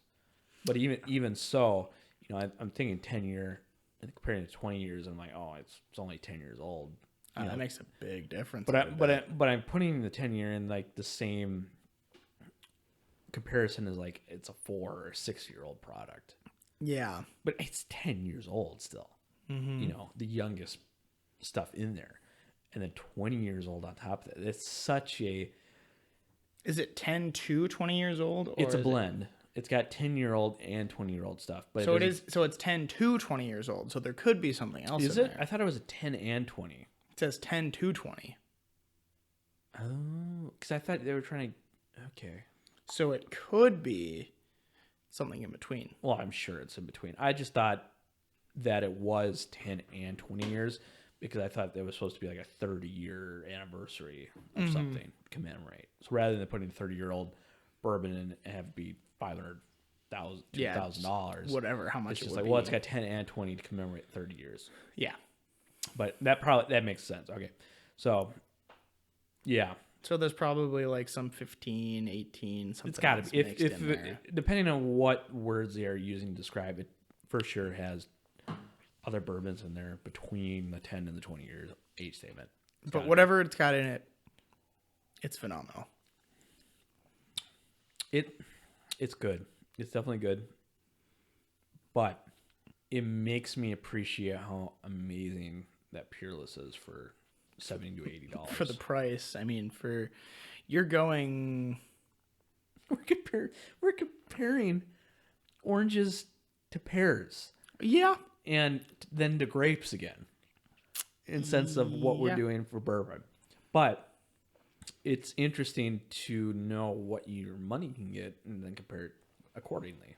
But even so, I'm thinking 10 year and comparing it to 20 years, and I'm like, oh, it's only 10 years old. That makes a big difference. But I'm putting the 10 year in like the same comparison as like it's a 4 or 6-year-old product. Yeah. But it's 10 years old still. Mm-hmm. The youngest stuff in there. And then 20 years old on top of that. It's such a... Is it 10 to 20 years old? Or It's a is blend. It's got 10-year-old and 20-year-old stuff. But So it's 10 to 20 years old. So there could be something else Is in it? there. I thought it was a 10 and 20. It says 10 to 20. Oh, because I thought they were trying to... Okay. So it could be something in between. Well, I'm sure it's in between. I just thought that it was 10 and 20 years because I thought there was supposed to be like a 30-year anniversary of something to commemorate. So rather than putting a 30-year-old bourbon in and have it be $500,000, $2,000, Whatever, how much it's it just would like, be. well, it's got 10 and 20 to commemorate 30 years. Yeah. But that makes sense. Okay. So, yeah. So there's probably like some 15, 18, something. It's got to else be. mixed If in there. depending on what words they are using to describe it, for sure has other bourbons in there between the 10 and the 20 years age statement. But whatever it's got in it, it's phenomenal. It's good. It's definitely good. But it makes me appreciate how amazing that Peerless is for $70 to $80 For the price, I mean, you're going. We're comparing oranges to pears. Yeah. And then to grapes again, in sense of what we're Yeah. doing for bourbon. But it's interesting to know what your money can get and then compare it accordingly.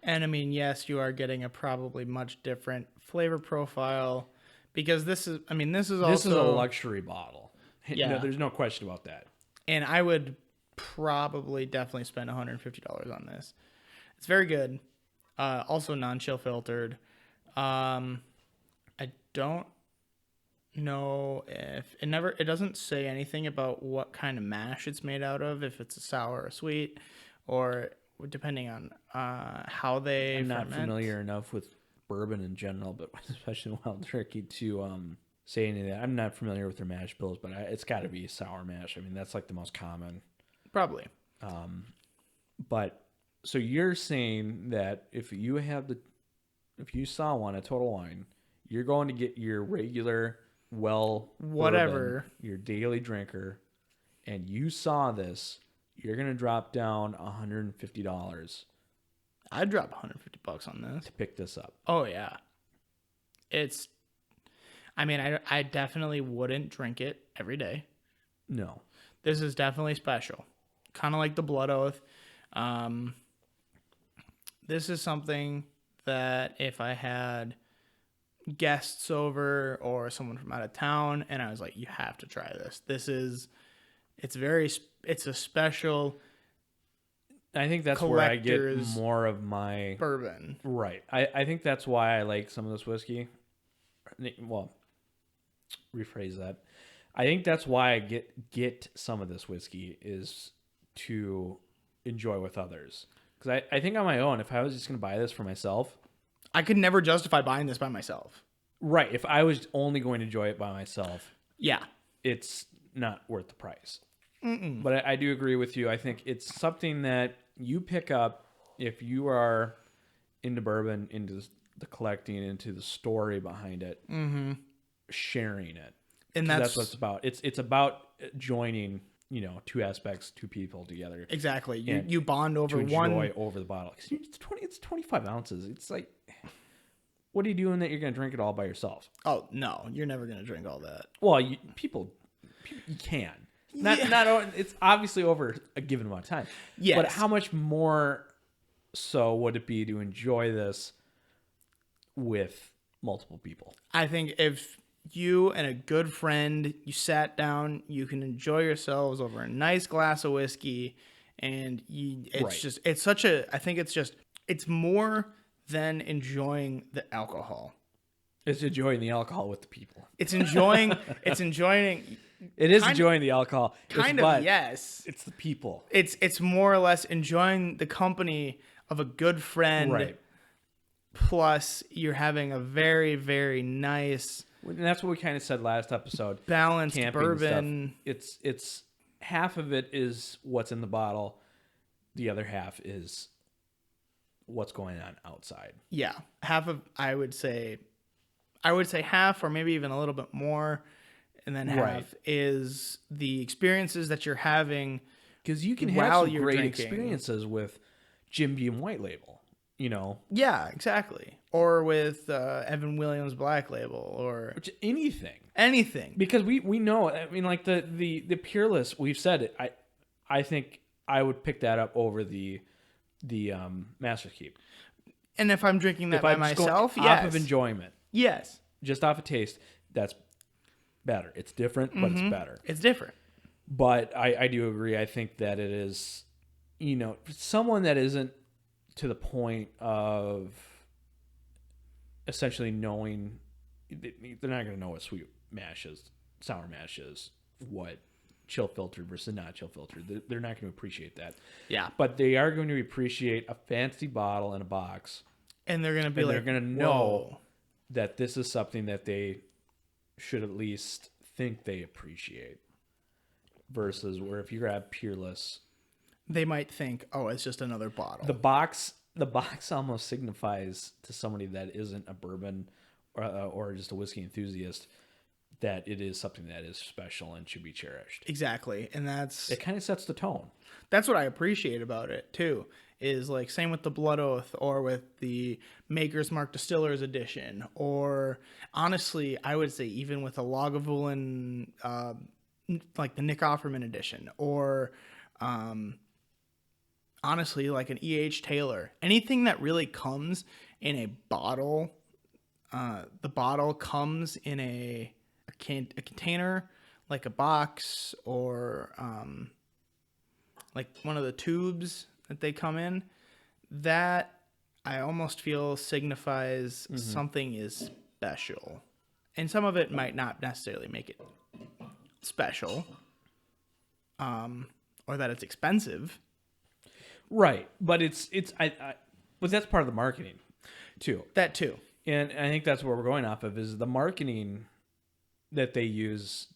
And I mean, yes, you are getting a probably much different flavor profile because this is also. This is a luxury bottle. Yeah. No, there's no question about that. And I would probably definitely spend $150 on this. It's very good. Also non-chill filtered. I don't know if it doesn't say anything about what kind of mash it's made out of, if it's a sour or sweet, or depending on how they I'm not ferment. familiar enough with bourbon in general, but especially wild turkey to say any of that. I'm not familiar with their mash bills, but it's got to be sour mash. I mean, that's like the most common. Probably. But so you're saying that if you saw one at Total Wine, you're going to get your regular Whatever. bourbon, your daily drinker, and you saw this, you're going to drop down $150 I'd drop $150 on this. to pick this up. Oh yeah. I mean, I definitely wouldn't drink it every day. No. This is definitely special. Kind of like the Blood Oath. This is something that if I had guests over or someone from out of town and I was like, you have to try this. It's a special I think that's where I get collector's more of my bourbon. right. I think that's why I like some of this whiskey. Well, rephrase that. I think that's why I get some of this whiskey is to enjoy with others. Because I think on my own, if I was just going to buy this for myself, I could never justify buying this by myself. right? If I was only going to enjoy it by myself, Yeah. it's not worth the price. But I do agree with you. I think it's something that you pick up if you are into bourbon, into the collecting, into the story behind it, sharing it. And 'Cause that's what it's about. It's about joining, two aspects, two people together. exactly. And You bond over to one. enjoy over the bottle. 'Cause it's 25 ounces. It's like, what are you doing that you're going to drink it all by yourself? Oh, no. You're never going to drink all that. Well, people you can. Not it's obviously over a given amount of time. Yes. But how much more so would it be to enjoy this with multiple people? I think if you and a good friend, you sat down, you can enjoy yourselves over a nice glass of whiskey. And it's more than enjoying the alcohol. It's enjoying the alcohol with the people. It is enjoying enjoying the alcohol. Yes. It's the people. It's more or less enjoying the company of a good friend. Right. Plus, you're having a very, very nice, And that's what we kind of said last episode. balanced Camping and bourbon. stuff. It's half of it is what's in the bottle. The other half is what's going on outside. Yeah, I would say half, or maybe even a little bit more, and then half Right. is the experiences that you're having. Because you can have While some you're great drinking. experiences with Jim Beam White Label. Yeah, exactly. Or with Evan Williams Black Label, or Which anything. anything. Because we know, I mean, like the Peerless, we've said it. I think I would pick that up over the Master's Keep. And if I'm drinking that If by I'm just going myself, off yes, of enjoyment, yes, just off a taste, that's better. It's different, but it's better. it's different. But I do agree. I think that it is, someone that isn't to the point of essentially knowing, they're not going to know what sweet mash is, sour mash is, what chill filtered versus not chill filtered. They're not going to appreciate that. Yeah, But they are going to appreciate a fancy bottle in a box. and they're gonna be And like, they're going to know "Whoa." that this is something that they should at least think they appreciate. Versus where if you grab Peerless, They might think, "Oh, it's just another bottle." the box almost signifies to somebody that isn't a bourbon or just a whiskey enthusiast that it is something that is special and should be cherished. Exactly, and that's It kind of sets the tone. what I appreciate about it too. Is like same with the Blood Oath, or with the Maker's Mark Distillers Edition, or honestly, I would say even with a Lagavulin, like the Nick Offerman Edition, or honestly like an E.H. Taylor. Anything that really comes in a bottle, the bottle comes in a container, like a box, or like one of the tubes that they come in, that I almost feel signifies something is special. And some of it might not necessarily make it special, or that it's expensive. Right. But but that's part of the marketing too. That too. And I think that's what we're going off of is the marketing that they use.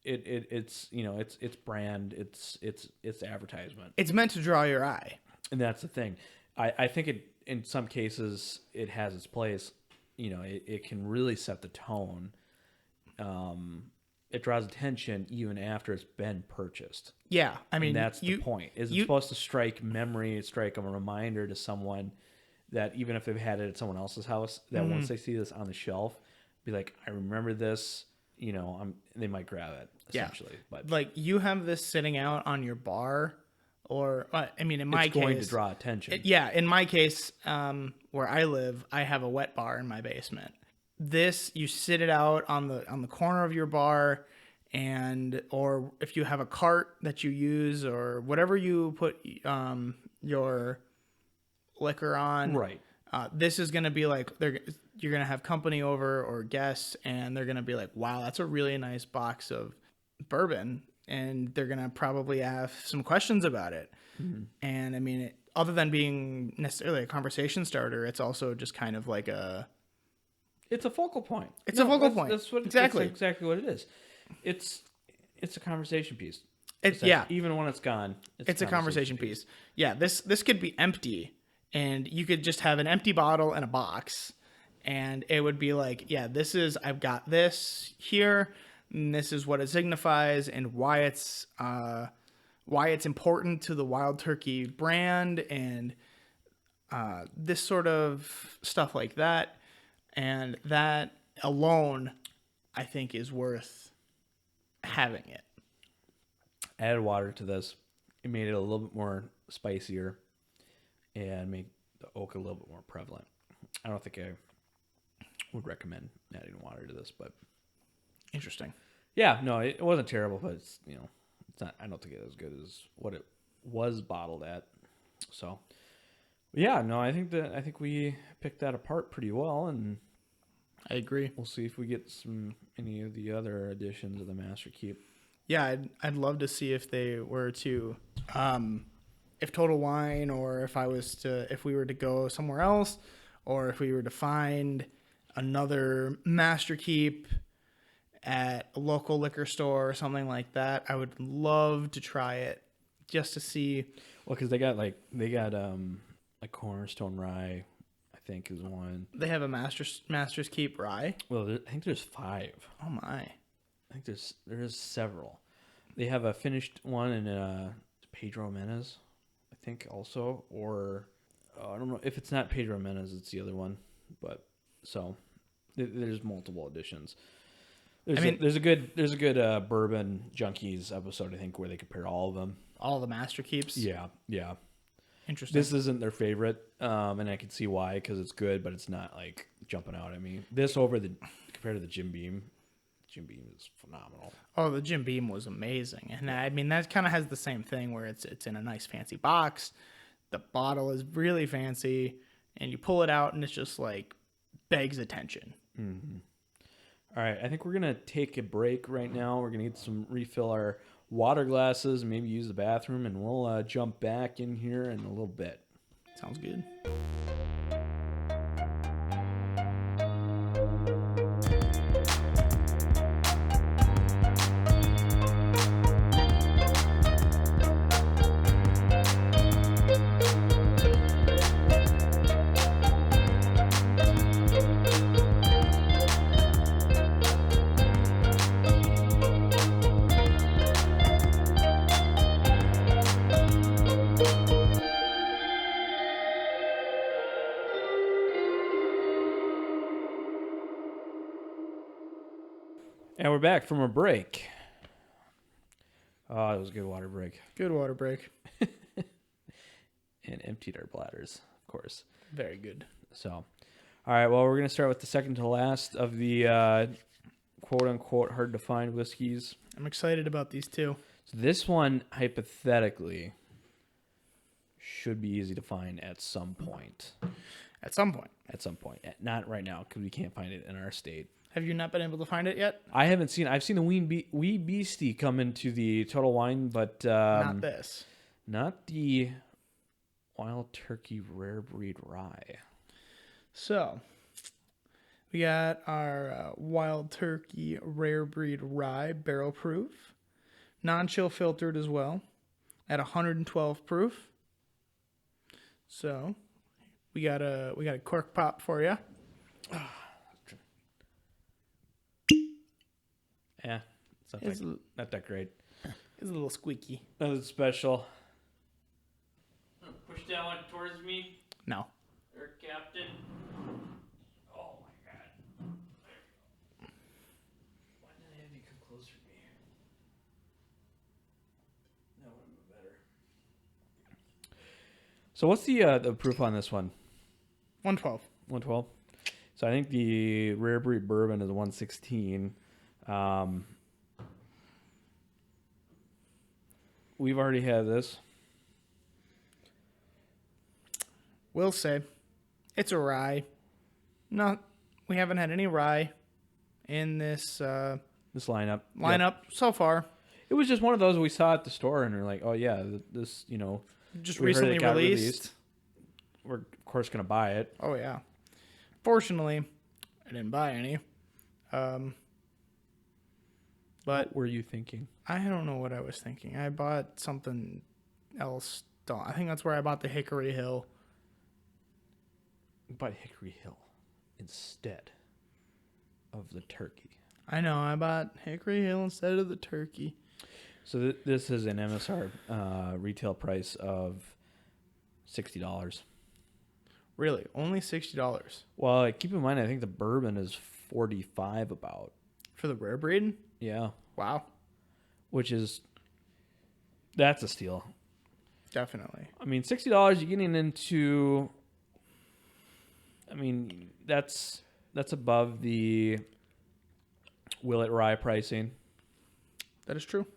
It's it's brand, it's advertisement. It's meant to draw your eye. And that's the thing. I think it in some cases it has its place. It can really set the tone. It draws attention even after it's been purchased. Yeah, I mean, And that's the point. It's supposed to strike memory, strike a reminder to someone that even if they've had it at someone else's house, that once they see this on the shelf, be like, I remember this. You know, they might grab it essentially. But Like you have this sitting out on your bar, or I mean, in my it's case, going to draw attention. in my case, where I live, I have a wet bar in my basement. This, you sit it out on the corner of your bar, and or if you have a cart that you use or whatever you put your liquor on, Right. this is gonna be like you're gonna have company over or guests, and they're gonna be like, wow, that's a really nice box of bourbon, and they're gonna probably have some questions about it. And I mean, other than being necessarily a conversation starter, it's also just kind of like It's a focal point. It's a focal point. That's what Exactly. That's exactly what it is. It's a conversation piece. yeah, Even when it's gone, it's a conversation piece. Yeah, this could be empty, and you could just have an empty bottle and a box, and it would be like, yeah, I've got this here, and this is what it signifies, and why it's important to the Wild Turkey brand, and this sort of stuff like that, and that alone, I think, is worth having it. Added water to this. It made it a little bit more spicier and made the oak a little bit more prevalent. I don't think I would recommend adding water to this, but Interesting. yeah, no, it wasn't terrible, but it's not. I don't think it's as good as what it was bottled at. So yeah, no, I think we picked that apart pretty well, and I agree. we'll see if we get any of the other additions of the Master Keep. Yeah, I'd love to see if they were to, if Total Wine, or if we were to go somewhere else, or if we were to find another Master Keep at a local liquor store or something like that. I would love to try it just to see. Well, because they got a Cornerstone Rye, I think is one. They have a Master's Keep rye. Well, I think there's 5. Oh my! I think there's several. They have a finished one in Pedro Menez, I think also, or I don't know if it's not Pedro Menez, it's the other one. But so there's multiple editions. There's a good Bourbon Junkies episode, I think, where they compare all of them. All the Master Keeps. Yeah. Interesting. This isn't their favorite, and I can see why, because it's good, but it's not like jumping out at me. This compared to the Jim Beam. Jim Beam is phenomenal. Oh, the Jim Beam was amazing, and I mean that kind of has the same thing where it's in a nice fancy box. The bottle is really fancy, and you pull it out, and it's just like begs attention. Mm-hmm. All right, I think we're gonna take a break right now. We're gonna refill our water glasses, maybe use the bathroom, and we'll jump back in here in a little bit. Sounds good. And we're back from a break. Oh, it was a good water break. Good water break. And emptied our bladders, of course. Very good. So, all right, well, we're going to start with the second to last of the quote-unquote hard-to-find whiskeys. I'm excited about these two. So this one, hypothetically, should be easy to find at some point. At some point. At some point. Not right now, because we can't find it in our state. Have you not been able to find it yet? I haven't seen. I've seen the Wee Beastie come into the Total Wine, but Not this. not the Wild Turkey Rare Breed Rye. So, we got our Wild Turkey Rare Breed Rye barrel proof, non-chill filtered as well, at 112 proof. So, we got a cork pop for you. Yeah, it's not that great. It's a little squeaky. Nothing special. Push that one towards me, No. Captain. Oh my god. So what's the proof on this one? 112. 112. So I think the rare breed bourbon is 116. We've already had this. Will say it's a rye. No, we haven't had any rye in this This lineup. lineup so far. It was just one of those we saw at the store and we're like, oh yeah, this, Just we heard it recently got released. We're of course gonna buy it. Oh yeah. Fortunately, I didn't buy any. But What were you thinking? I don't know what I was thinking. I bought something else. I think that's where I bought the Hickory Hill. Buy Hickory Hill instead of the turkey. I know. I bought Hickory Hill instead of the turkey. So this is an MSR retail price of $60. Really, only $60 Well, keep in mind, I think the bourbon is $45 about. for the rare breed. Yeah, Wow, that's a steal. definitely. I mean, $60, you're getting into. I mean, that's above the Willet Rye pricing. That is true.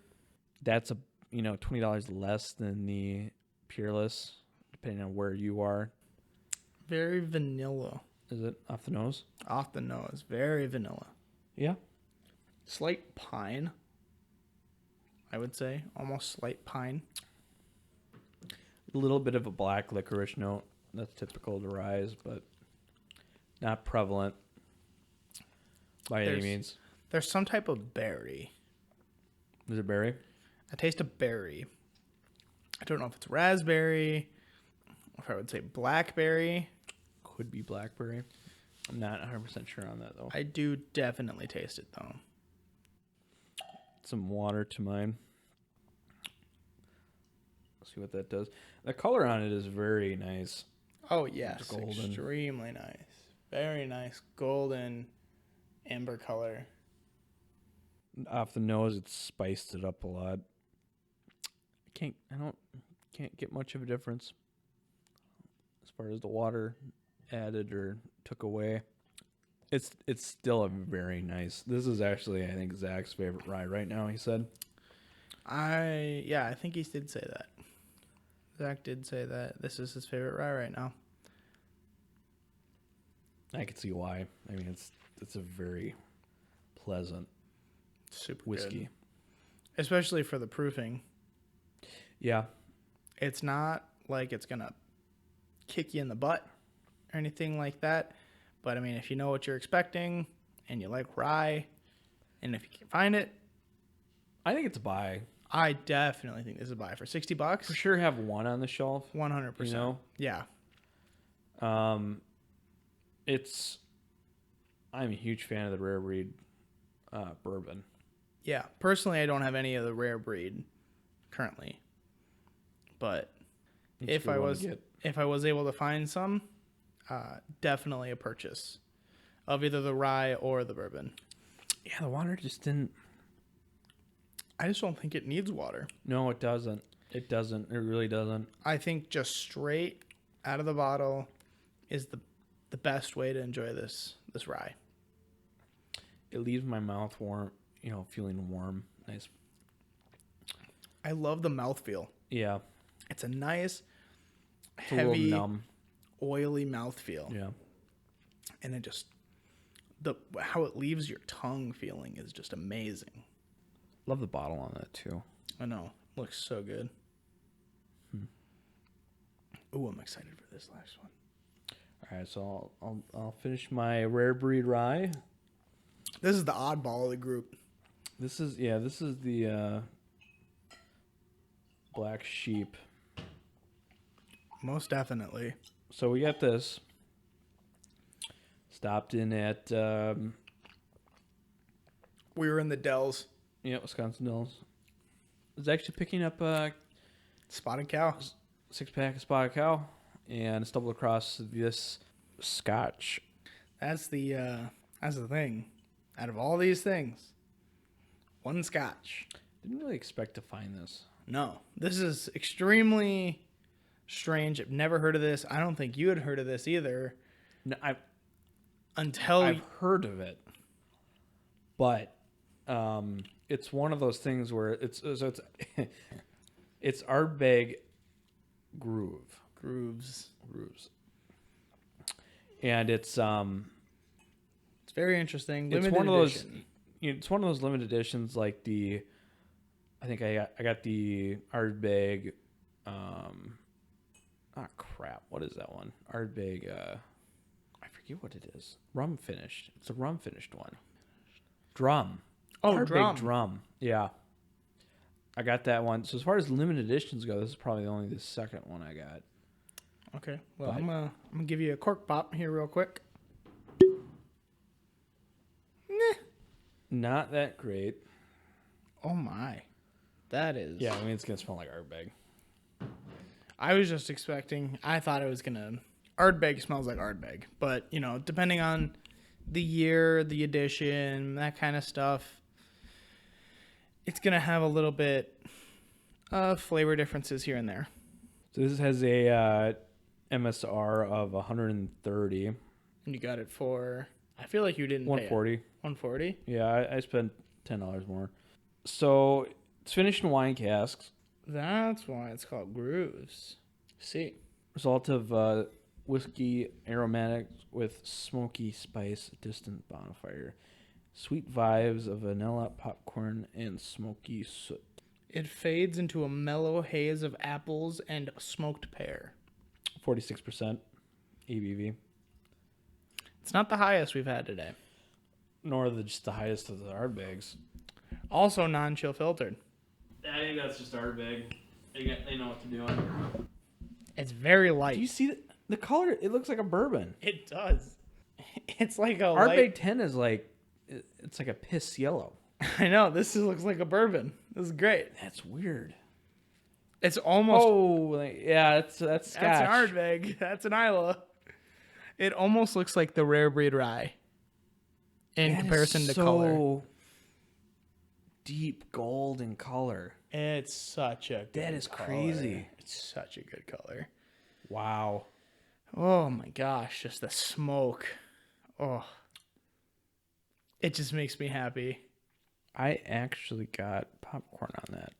That's $20 less than the Peerless, depending on where you are. Very vanilla. Is it off the nose? Off the nose. Very vanilla. Yeah. Slight pine, I would say. Almost slight pine. A little bit of a black licorice note. That's typical to ryes, but not prevalent by any means. There's some type of berry. Is it berry? I taste a berry. I don't know if it's raspberry, if I would say blackberry. Could be blackberry. I'm not 100% sure on that, though. I do definitely taste it, though. Some water to mine. Let's see what that does. The color on it is very nice. Oh, yes. It's golden. Extremely nice. Very nice. Golden amber color. Off the nose, it's spiced it up a lot. Can't get much of a difference as far as the water added or took away. It's still a very nice. This is actually, I think, Zach's favorite rye right now. He said. I think he did say that. Zach did say that this is his favorite rye right now. I can see why. I mean, it's a very pleasant Super whiskey. good. Especially for the proofing. Yeah. It's not like it's going to kick you in the butt or anything like that. But, I mean, if you know what you're expecting and you like rye, and if you can find it, I think it's a buy. I definitely think this is a buy for $60. For sure have one on the shelf. 100%. You know? Yeah. I'm a huge fan of the rare breed bourbon. Yeah. Personally, I don't have any of the rare breed currently. But It's a if good I one was to get. if I was able to find some, definitely a purchase of either the rye or the bourbon. Yeah, the water just didn't. I just don't think it needs water. No, it doesn't. It doesn't. It really doesn't. I think just straight out of the bottle is the best way to enjoy this rye. It leaves my mouth warm, feeling warm. Nice. I love the mouthfeel. Yeah. It's a nice, It's a heavy, little numb. oily mouthfeel. Yeah. And it just, how it leaves your tongue feeling is just amazing. Love the bottle on that too. I know. Looks so good. Ooh, I'm excited for this last one. All right, so I'll finish my rare breed rye. This is the oddball of the group. This is the black sheep. Most definitely. So we got this. Stopped in at We were in the Dells. Wisconsin Dells. I was actually picking up a Spotted cow. 6-pack of Spotted Cow and stumbled across this Scotch. That's the thing. Out of all these things, one Scotch. Didn't really expect to find this. No, this is extremely strange. I've never heard of this. I don't think you had heard of this either. No, Until I've heard of it, but it's one of those things where it's it's Ardbeg grooves, and it's very interesting. it's Limited one of those. edition. It's one of those limited editions, like I think I got the Ardbeg. Crap! What is that one? Ardbeg. I forget what it is. Rum finished. It's a rum finished one. Drum. Oh, Ardbeg drum. Yeah. I got that one. So as far as limited editions go, this is probably only the second one I got. Okay. Well, But- I'm gonna give you a cork pop here real quick. Not that great. Oh my, that is. Yeah, I mean it's gonna smell like Ardbeg. I was just expecting. I thought it was gonna. Ardbeg smells like Ardbeg, but you know, depending on the year, the edition, that kind of stuff, it's gonna have a little bit of flavor differences here and there. So this has a MSR of 130, And you got it for. I feel like you didn't. Pay 140. it. 140. Yeah, I spent $10 more. So it's finished in wine casks. That's why it's called Grooves. See. Result of whiskey aromatics with smoky spice, distant bonfire. Sweet vibes of vanilla, popcorn, and smoky soot. It fades into a mellow haze of apples and smoked pear. 46% ABV. It's not the highest we've had today. Nor just the highest of the Ardbegs. Also non-chill filtered. I think that's just Ardbeg. They know what they're doing. It's very light. Do you see the color? It looks like a bourbon. It does. It's like a Ardbeg light. 10 is like, it's like a piss yellow. I know. This looks like a bourbon. This is great. That's weird. It's almost. Yeah, that's Scotch. That's an Ardbeg. That's an Isla. It almost looks like the rare breed rye. In That comparison is to so color. deep gold in color. It's such a good That is color. crazy. It's such a good color. Wow. Oh my gosh, just the smoke. Oh. It just makes me happy. I actually got popcorn on that.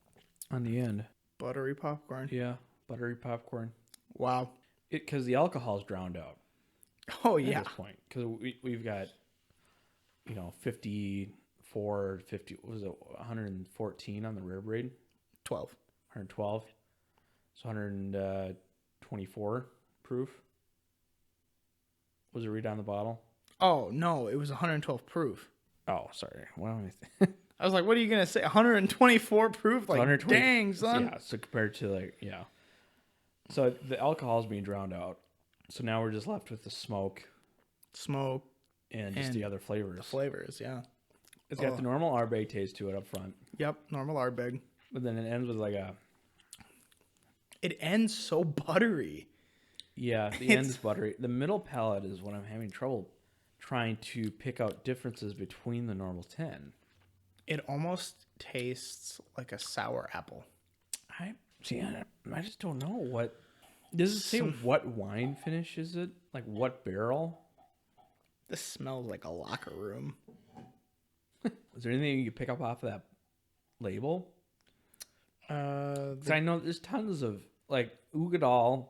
On the end. Buttery popcorn. Yeah, buttery popcorn. Wow. Because the alcohol's drowned out. Oh At yeah. this point. Because we've got, 54, 50, what was it 114 on the rare breed? 12. 112. So 124 proof. Was it read on the bottle? Oh no, it was 112 proof. Oh, sorry. What am I I was like, what are you gonna say? 124 proof? Like, 120. dang, son. Yeah, so compared to So the alcohol is being drowned out. So now we're just left with the smoke Smoke and just And the other flavors. flavors, yeah. It's got the normal Ardbeg taste to it up front, Yep, normal Ardbeg. but then it ends with It ends so buttery. the end is buttery. The middle palate is what I'm having trouble trying to pick out differences between the normal 10. It almost tastes like a sour apple. I just don't know what. Does it say what wine finish is it? Like what barrel? This smells like a locker room. Is there anything you can pick up off of that label? 'Cause I know there's tons of Ugadal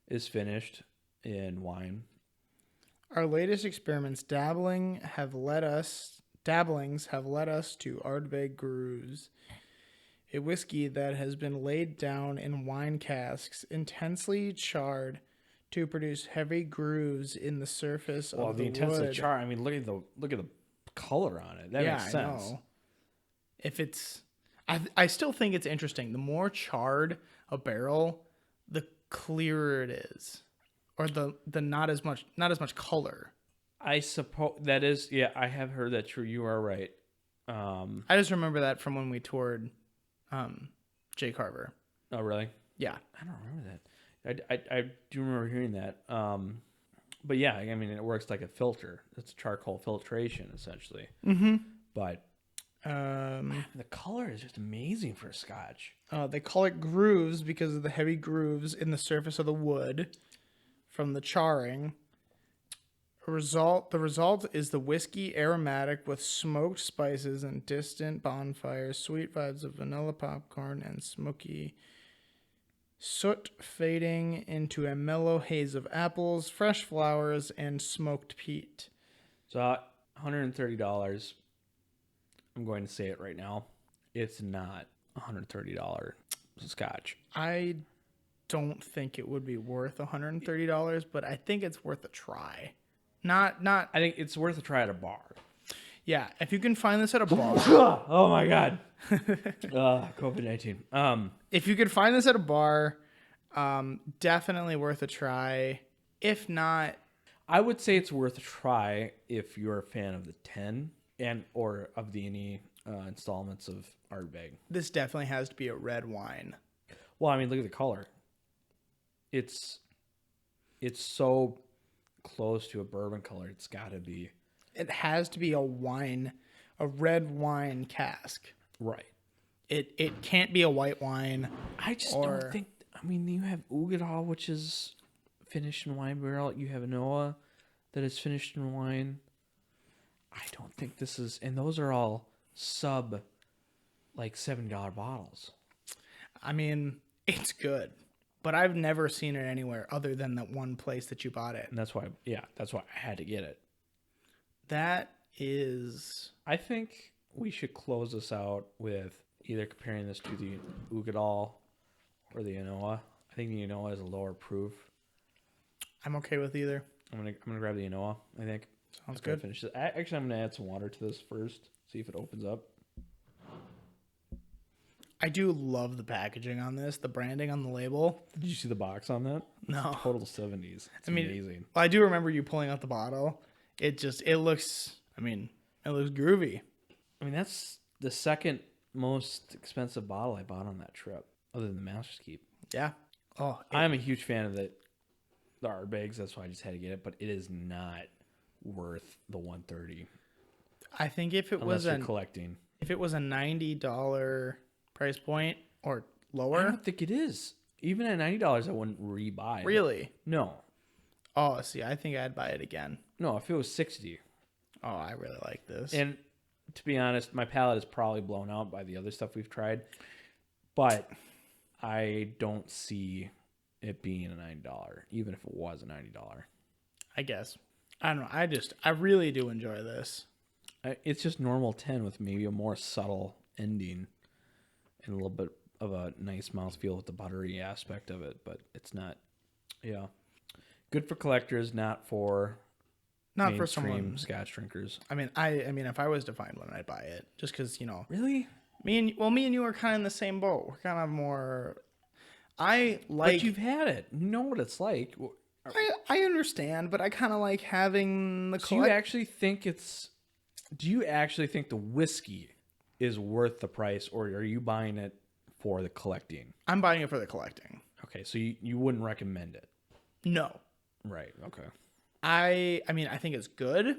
is finished in wine. Our latest experiments dabblings have led us to Ardbeg Grooves, a whiskey that has been laid down in wine casks, intensely charred to produce heavy grooves in the surface Well, of the the intensely wood. char. I mean, look at the color on it. That makes sense. I know. If it's, I still think it's interesting. The more charred a barrel, the clearer it is, or the not as much color. I suppose that is. Yeah, I have heard that true. You are right. I just remember that from when we toured Jay Carver. Oh, really? Yeah. I don't remember that. I do remember hearing that. But yeah, I mean, it works like a filter. It's charcoal filtration essentially. Mm-hmm. But Um, the color is just amazing for a Scotch. They call it grooves because of the heavy grooves in the surface of the wood from the charring. The result is the whiskey aromatic with smoked spices and distant bonfires, sweet vibes of vanilla popcorn, and smoky soot fading into a mellow haze of apples, fresh flowers, and smoked peat. So $130. I'm going to say it right now. It's not $130 scotch. I don't think it would be worth $130, but I think it's worth a try. Not I think it's worth a try at a bar. yeah, if you can find this at a bar. Oh my god. COVID-19. If you could find this at a bar, definitely worth a try. If not, I would say it's worth a try if you're a fan of the 10 and or of the any installments of Ardbeg. this definitely has to be a red wine. Well, I mean, look at the color. It's so close to a bourbon color. It's got to be It has to be a wine, a red wine cask. right. It can't be a white wine. I just Or- don't think. I mean, you have Ugadal, which is finished in wine barrel. You have Noah, that is finished in wine. I don't think this is, and those are all sub, like $70 bottles. I mean, it's good, but I've never seen it anywhere other than that one place that you bought it. And that's why I had to get it. That is, I think we should close this out with either comparing this to the Ugadal or the Anoa. I think the Anoa is a lower proof. I'm okay with either. I'm gonna grab the Anoa. I think. Sounds After I good. finish this. Actually, I'm gonna add some water to this first. See if it opens up. I do love the packaging on this, the branding on the label. Did you see the box on that? No. Total 70s. It's I mean, amazing. I do remember you pulling out the bottle. It looks groovy. I mean, that's the second most expensive bottle I bought on that trip, other than the Master's Keep. Yeah. Oh, I'm a huge fan of the Ardbegs. That's why I just had to get it, but it is not worth the $130 I think if it unless was you're a collecting. $90 price point or I lower, don't think it is. Even at $90, I wouldn't rebuy it. really. No. Oh, see, I think I'd buy it again. No, if it was 60. Oh, I really like this. And to be honest, my palate is probably blown out by the other stuff we've tried, but I don't see it being a $90, even if it was a $90. I guess. I don't know. I really do enjoy this. It's just normal 10 with maybe a more subtle ending and a little bit of a nice mouthfeel with the buttery aspect of it, but it's not, yeah. Good for collectors, not for Not for mainstream someone. Scotch drinkers. I mean, if I was to find one, I'd buy it. Just because, Really? me and you are kind of in the same boat. We're kind of more. I like. But you've had it. You know what it's like. I understand, but I kind of like having the. Do you actually think the whiskey is worth the price, or are you buying it for the collecting? I'm buying it for the collecting. Okay, so you wouldn't recommend it. No, Right, okay. I think it's good.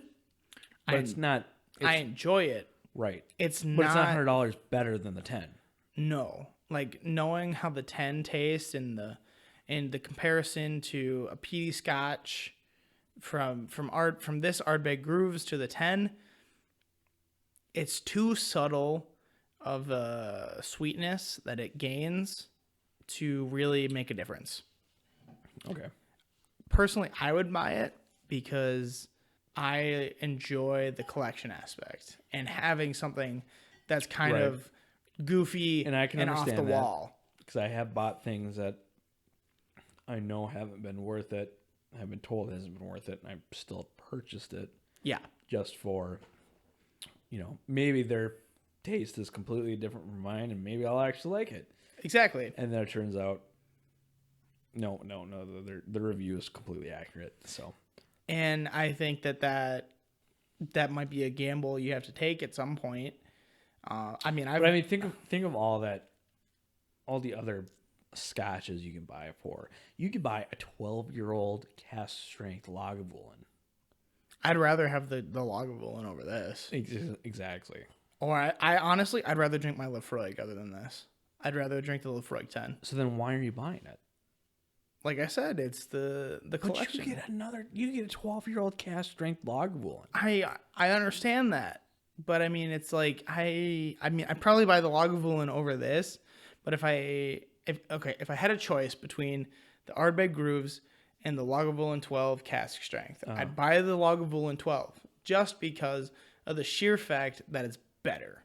But it's not... I enjoy it. Right. It's But not. it's not $100 better than the 10. No, like knowing how the 10 tastes and the comparison to a peaty Scotch from this Ardbeg Grooves to the 10, it's too subtle of a sweetness that it gains to really make a difference. Okay. Personally, I would buy it because I enjoy the collection aspect and having something that's kind Right. of goofy And I can off understand the that. wall. Because I have bought things that I know haven't been worth it. I've been told it hasn't been worth it, and I've still purchased it Yeah. just for, maybe their taste is completely different from mine, and maybe I'll actually like it. Exactly. And then it turns out, no, the review is completely accurate. So, And I think that might be a gamble you have to take at some point. think of all the other scotches you can buy it for. You could buy a 12-year-old cask strength Lagavulin. I'd rather have the Lagavulin over this. Exactly. Or I honestly, I'd rather drink my Lafroig other than this. I'd rather drink the Lafroig 10. So then why are you buying it? Like I said, it's the collection. But you get a 12-year-old cask strength Lagavulin. I understand that, but I mean, it's like I mean, I'd probably buy the Lagavulin over this. But if I had a choice between the Ardbeg Grooves and the Lagavulin 12 cask strength, I'd buy the Lagavulin 12 just because of the sheer fact that it's better.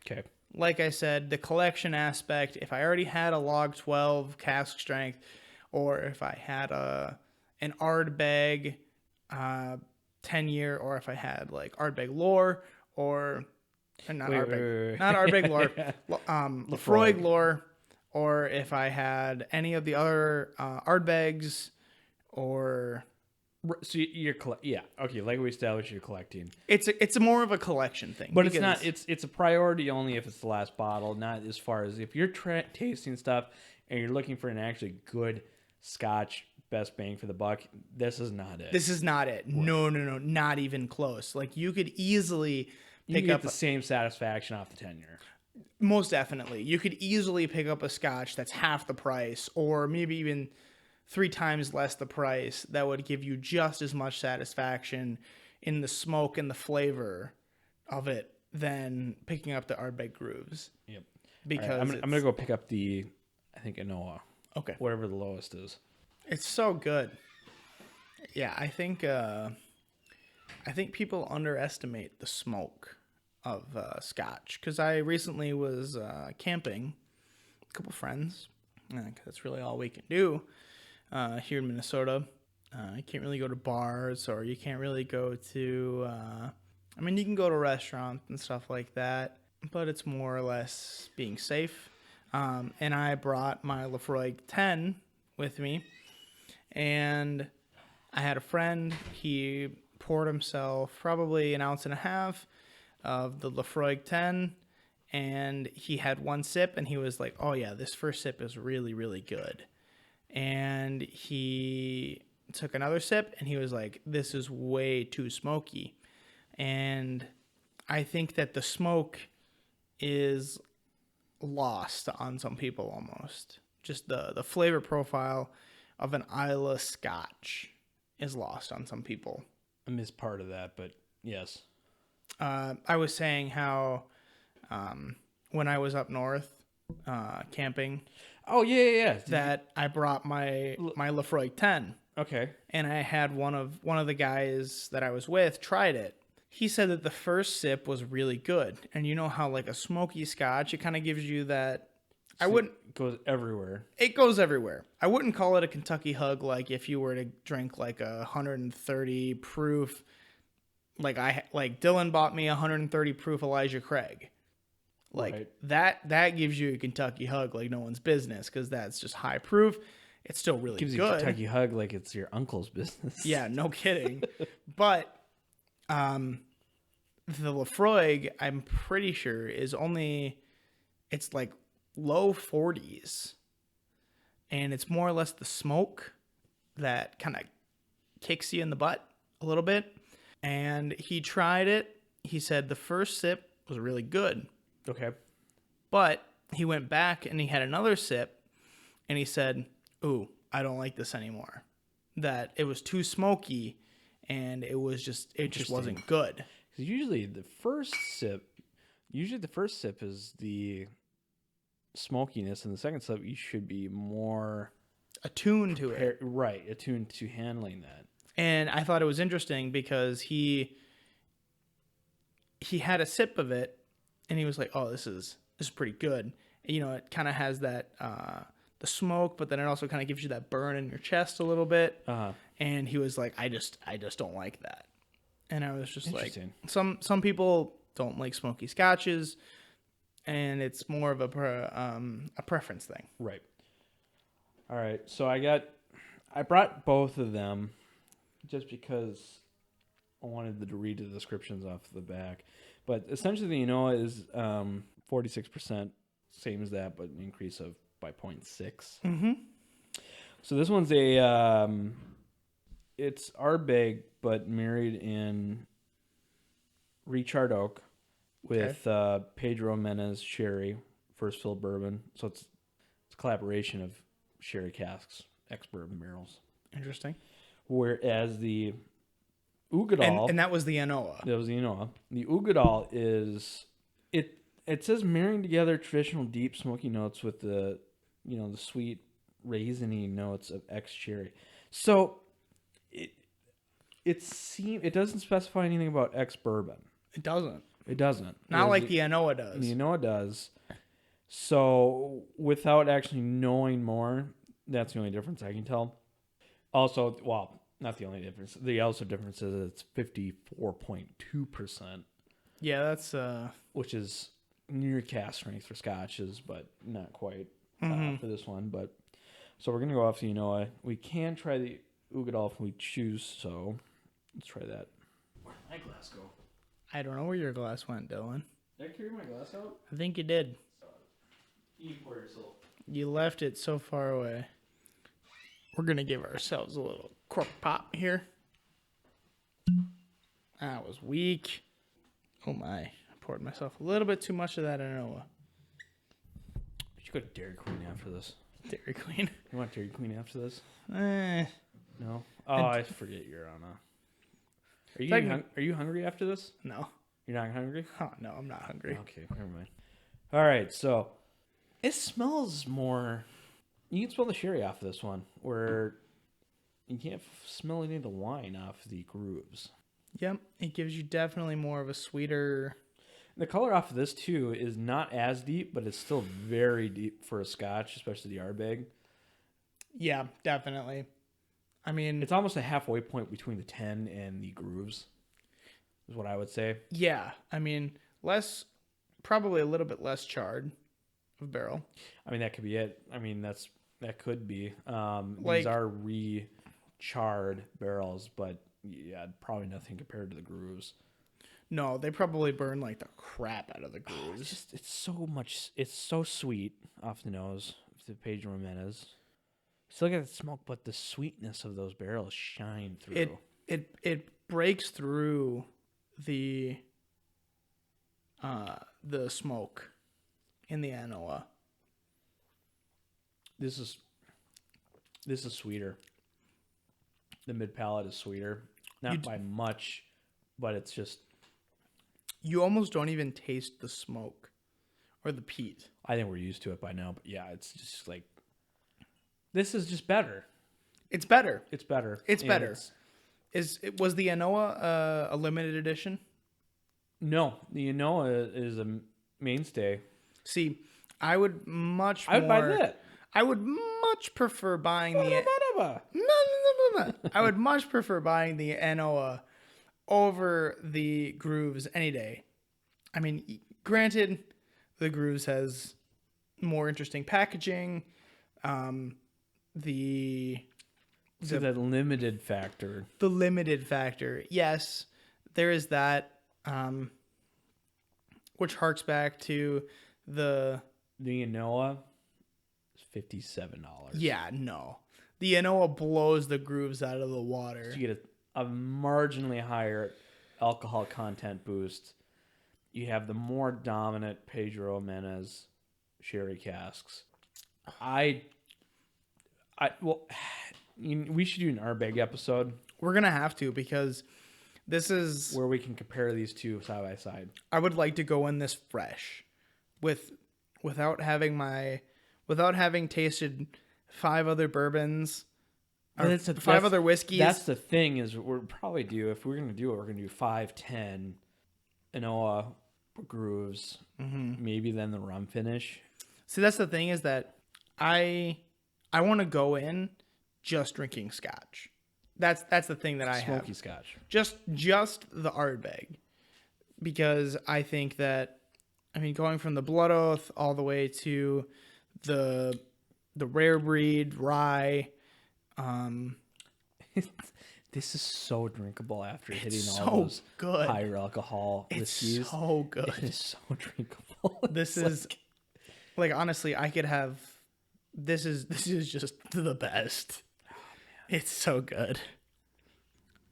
Okay. Like I said, the collection aspect. If I already had a Log 12 cask strength, or if I had an Ardbeg 10-year, or if I had like Ardbeg Lore, or not Ardbeg Lore, Lafroig Lore, or if I had any of the other Ardbegs, or So you're okay. Like we established, you're collecting. it's more of a collection thing. But it's not. It's a priority only if it's the last bottle, not as far as if you're tasting stuff and you're looking for an actually good Scotch, best bang for the buck. This is not it. This is not it. No, not even close. Like you could easily pick up the same satisfaction off the 10-year. Most definitely, you could easily pick up a Scotch that's half the price, or maybe even 3 times less the price. That would give you just as much satisfaction in the smoke and the flavor of it than picking up the Ardbeg Grooves. Yep. Because I'm gonna go pick up the, I think, Anoa. Okay. Whatever the lowest is. It's so good. Yeah, I think people underestimate the smoke of Scotch, because I recently was camping with a couple friends. That's really all we can do here in Minnesota. You can't really go to bars, or you can't really go to. I mean, you can go to restaurants and stuff like that, but it's more or less being safe. And I brought my Lafroig 10 with me, and I had a friend. He poured himself probably 1.5 ounces of the Lafroig 10, and he had 1 sip, and he was like, "Oh yeah, this first sip is really, really good." And he took another sip, and he was like, "This is way too smoky." And I think that the smoke is lost on some people almost. Just the flavor profile of an Islay Scotch is lost on some people. I miss part of that, but yes. I was saying how when I was up north camping. Oh yeah. That I brought my Lafroig 10. Okay. And I had one of the guys that I was with tried it. He said that the first sip was really good, and you know how like a smoky Scotch, it kind of gives you that. It goes everywhere. It goes everywhere. I wouldn't call it a Kentucky Hug like if you were to drink like a 130 proof. Like Dylan bought me a 130 proof Elijah Craig. Like right. that gives you a Kentucky Hug like no one's business, because that's just high proof. It's still really gives good. You a Kentucky Hug like it's your uncle's business. Yeah, no kidding. But the Lafroig, I'm pretty sure, it's like low 40s, and it's more or less the smoke that kind of kicks you in the butt a little bit. And he tried it. He said the first sip was really good. Okay. But he went back and he had another sip, and he said, "Ooh, I don't like this anymore. That it was too smoky, and it just wasn't good." Because usually the first sip is the smokiness, and the second sip you should be more attuned to it. Right, attuned to handling that. And I thought it was interesting because he had a sip of it, and he was like, "Oh, this is pretty good." You know, it kind of has that the smoke, but then it also kind of gives you that burn in your chest a little bit. Uh-huh. And he was like, I just don't like that. And I was just like, some people don't like smoky Scotches, and it's more of a preference thing. Right. All right. So I brought both of them just because I wanted to read the descriptions off the back. But essentially, the Anoa is 46%, same as that, but an increase of by 0.6. Mm-hmm. So this one's it's Ardbeg, but married in Richard Oak with Pedro Menez sherry first fill bourbon. So it's a collaboration of sherry casks, ex-bourbon barrels. Interesting. Whereas the Ugadal, And that was the Anoa. that was the Enoa. The Ugadal is it says marrying together traditional deep smoky notes with the the sweet raisiny notes of ex-cherry. So it doesn't specify anything about ex-bourbon. It doesn't. It doesn't. Not like the Anoa does. The Enoa does. So without actually knowing more, that's the only difference I can tell. Also, well, not the only difference. The also difference is it's 54.2%, Yeah, that's which is near cask strength for scotches, but not quite for this one. But so we're gonna go off the Enoa. We can try the Ugadal if we choose. So let's try that. Where'd my glass go? I don't know where your glass went, Dylan. Did I carry my glass out? I think you did. You pour yourself. You left it so far away. We're gonna give ourselves a little cork pop here. That was weak. Oh my. I poured myself a little bit too much of that Anoa. We should go to Dairy Queen after this. Dairy Queen. You want Dairy Queen after this? Eh. No. Oh, I forget you're on a. Are you hungry after this? No. You're not hungry? Oh, no, I'm not hungry. Okay, never mind. All right, so it smells more. You can smell the sherry off of this one, where you can't smell any of the wine off the grooves. Yep, it gives you definitely more of a sweeter. The color off of this too is not as deep, but it's still very deep for a Scotch, especially the Ardbeg. Yeah, definitely. I mean, It's almost a halfway point between the 10 and the grooves, is what I would say. yeah, I memean, probably a little bit less charred of barrel. I mean, that could be it. I mean, that could be. Like- These are re-charred barrels, but yeah, probably nothing compared to the grooves. No, they probably burn like the crap out of the grooves. It's so sweet off the nose of the Pedro Jimenez. Still got the smoke, but the sweetness of those barrels shine through. It breaks through the smoke in the Anoa. This is sweeter. The mid palate is sweeter, not by much, but it's just. You almost don't even taste the smoke or the peat. I think we're used to it by now, but yeah, it's just like. This is just better. It's better. It's better. It's And better. Was the Anoa a limited edition? No, the Enoa is a mainstay. See, I would much I would buy more. that. I would much prefer buying the. I would much prefer buying the Anoa over the Grooves any day. I mean, granted, the Grooves has more interesting packaging. The That limited factor. limited factor, yes, there is that, which harks back to the Enoa is $57. yeah, no, the Anoa blows the Grooves out of the water. You get a marginally higher alcohol content boost. You have the more dominant Pedro Jimenez sherry casks. We should do an Ardbeg episode We're gonna have to, because this is where we can compare these two side by side. I would like to go in this fresh, without having tasted 5 other bourbons, or And 5 other whiskeys. That's the thing is we're probably due if we're gonna do it. We're gonna do 5, 10 Enoa grooves, maybe then the rum finish. See, that's the thing, is that I want to go in just drinking Scotch. That's the thing that I have. Smoky Scotch. Just the Ardbeg, because I think that, I mean, going from the Blood Oath all the way to the rare breed rye, This is so drinkable after hitting all so those good. higher alcohol It's whiskeys. so good. It is so drinkable. This It's is like honestly, I could have. This is just the best. It's so good.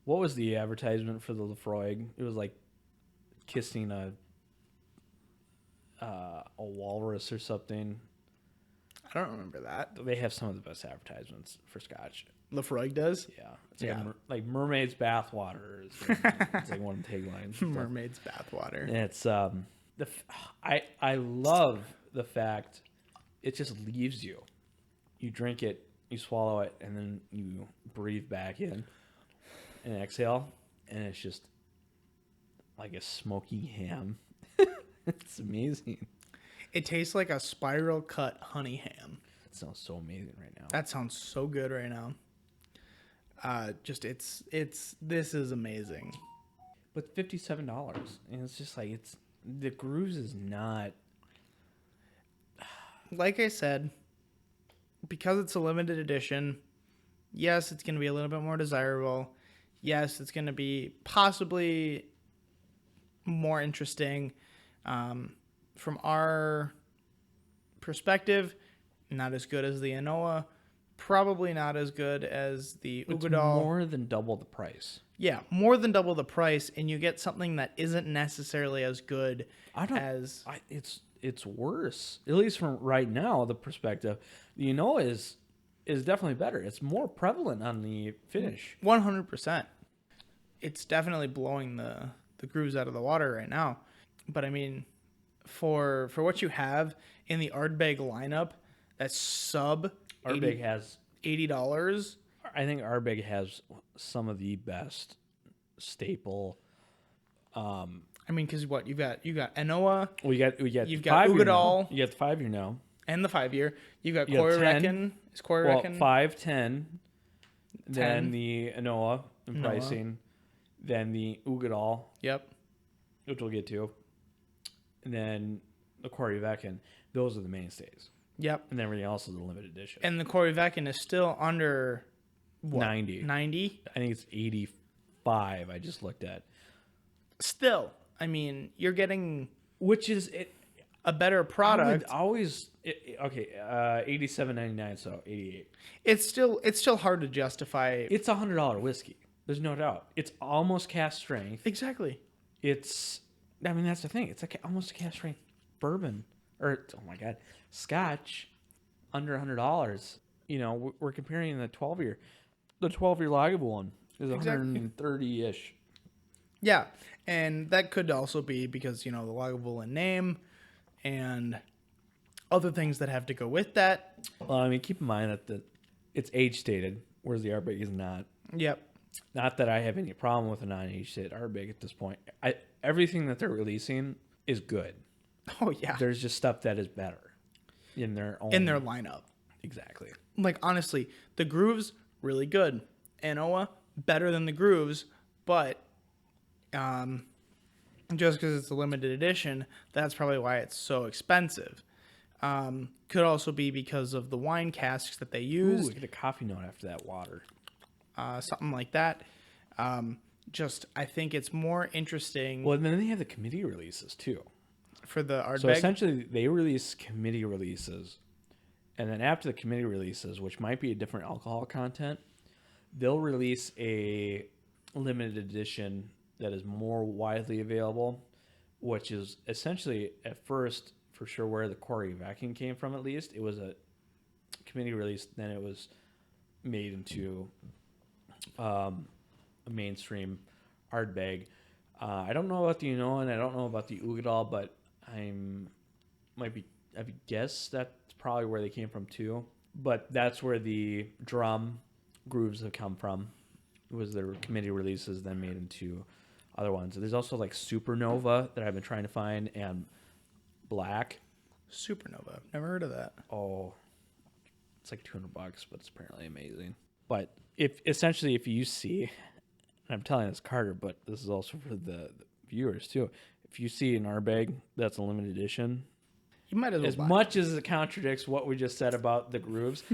What was the advertisement for the Lafroig? It was like kissing a walrus or something. I don't remember that. They have some of the best advertisements for Scotch. Lafroig does. Yeah, it's like, Yeah. like mermaid's bathwater. It's like one of the taglines. Mermaid's bathwater. And it's I love the fact it just leaves you. You drink it, you swallow it, and then you breathe back in and exhale, and it's just like a smoky ham. It's amazing. It tastes like a spiral cut honey ham. It sounds so amazing right now. That sounds so good right now. This is amazing. But $57, and it's just like the Grooves is not. Like I said, because it's a limited edition, yes, it's going to be a little bit more desirable. Yes, it's going to be possibly more interesting. From our perspective, not as good as the Anoa, probably not as good as the It's Ugadal. more than double the price. Yeah, more than double the price, and you get something that isn't necessarily as good as... It's worse, at least from right now, the perspective. The Anoa is definitely better. It's more prevalent on the finish. 100%. It's definitely blowing the Grooves out of the water right now. But I mean, for what you have in the Ardbeg lineup, that's sub Ardbeg has $80. I think Ardbeg has some of the best staple. I mean, because what you've got Anoa, You've got Ugadal. You got the 5 year now. and the 5 year. You've got You got Corey 10. Reckon. Is Corey Well, Reckon 5, 10, 10. then the Anoa in Anoa. pricing, then the Ugadal, Yep. which we'll get to, and then the Corey Vecken. Those are the mainstays, Yep. and then everything else is a limited edition. And the Corey Vecken is still under what? 90. 90? I think it's 85. I just looked at, Still. I mean, you're getting which is it. a better I would product. always okay. $87.99, so 88. It's still hard to justify. It's $100 whiskey. There's no doubt. It's almost cast strength. Exactly. It's, I mean, that's the thing. It's like almost a cast strength bourbon, or oh my god, Scotch, under $100. You know, we're comparing the 12 year. The 12 year Lagavulin one is Exactly. 130-ish. Yeah, and that could also be because, you know, the Lagavulin name and other things that have to go with that. Well, I mean, keep in mind that it's age stated, whereas the Ardbeg is not. Yep. Not that I have any problem with a non-age stated Ardbeg at this point. Everything that they're releasing is good. Oh, yeah. There's just stuff that is better in their own. In their lineup. Exactly. Like, honestly, the Grooves, really good. Anoa, better than the Grooves, but just because it's a limited edition, that's probably why it's so expensive. Could also be because of the wine casks that they use. Ooh, we get a coffee note after that water. Something like that. I think it's more interesting Well, and then they have the committee releases too. for the Ardbeg. So essentially, they release committee releases, and then after the committee releases, which might be a different alcohol content, they'll release a limited edition that is more widely available, which is essentially at first for sure where the Corey Vacuum came from. At least it was a committee release, then it was made into a mainstream Ardbeg. I don't know about the Unoa and I don't know about the Ugadal, but I guess that's probably where they came from too. But that's where the drum grooves have come from. It was their committee releases then made into other ones. There's also like Supernova that I've been trying to find, and Black. Supernova. Never heard of that. Oh, it's like $200, but it's apparently amazing. But if you see, and I'm telling this Carter, but this is also for the viewers too. If you see an Ardbeg that's a limited edition, You might as well as buy much as it contradicts what we just said about the grooves,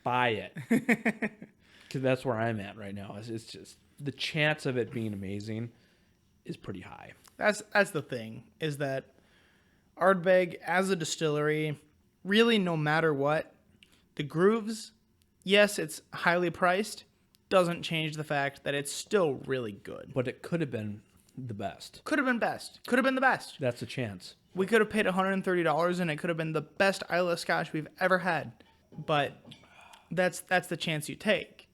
buy it. Because that's where I'm at right now. It's just the chance of it being amazing is pretty high. That's the thing, is that Ardbeg as a distillery, really no matter what, the Grooves, yes, it's highly priced, doesn't change the fact that it's still really good. But it could have been the best. Could have been best. Could have been the best. That's a chance. We could have paid $130 and it could have been the best Islay Scotch we've ever had. But that's the chance you take.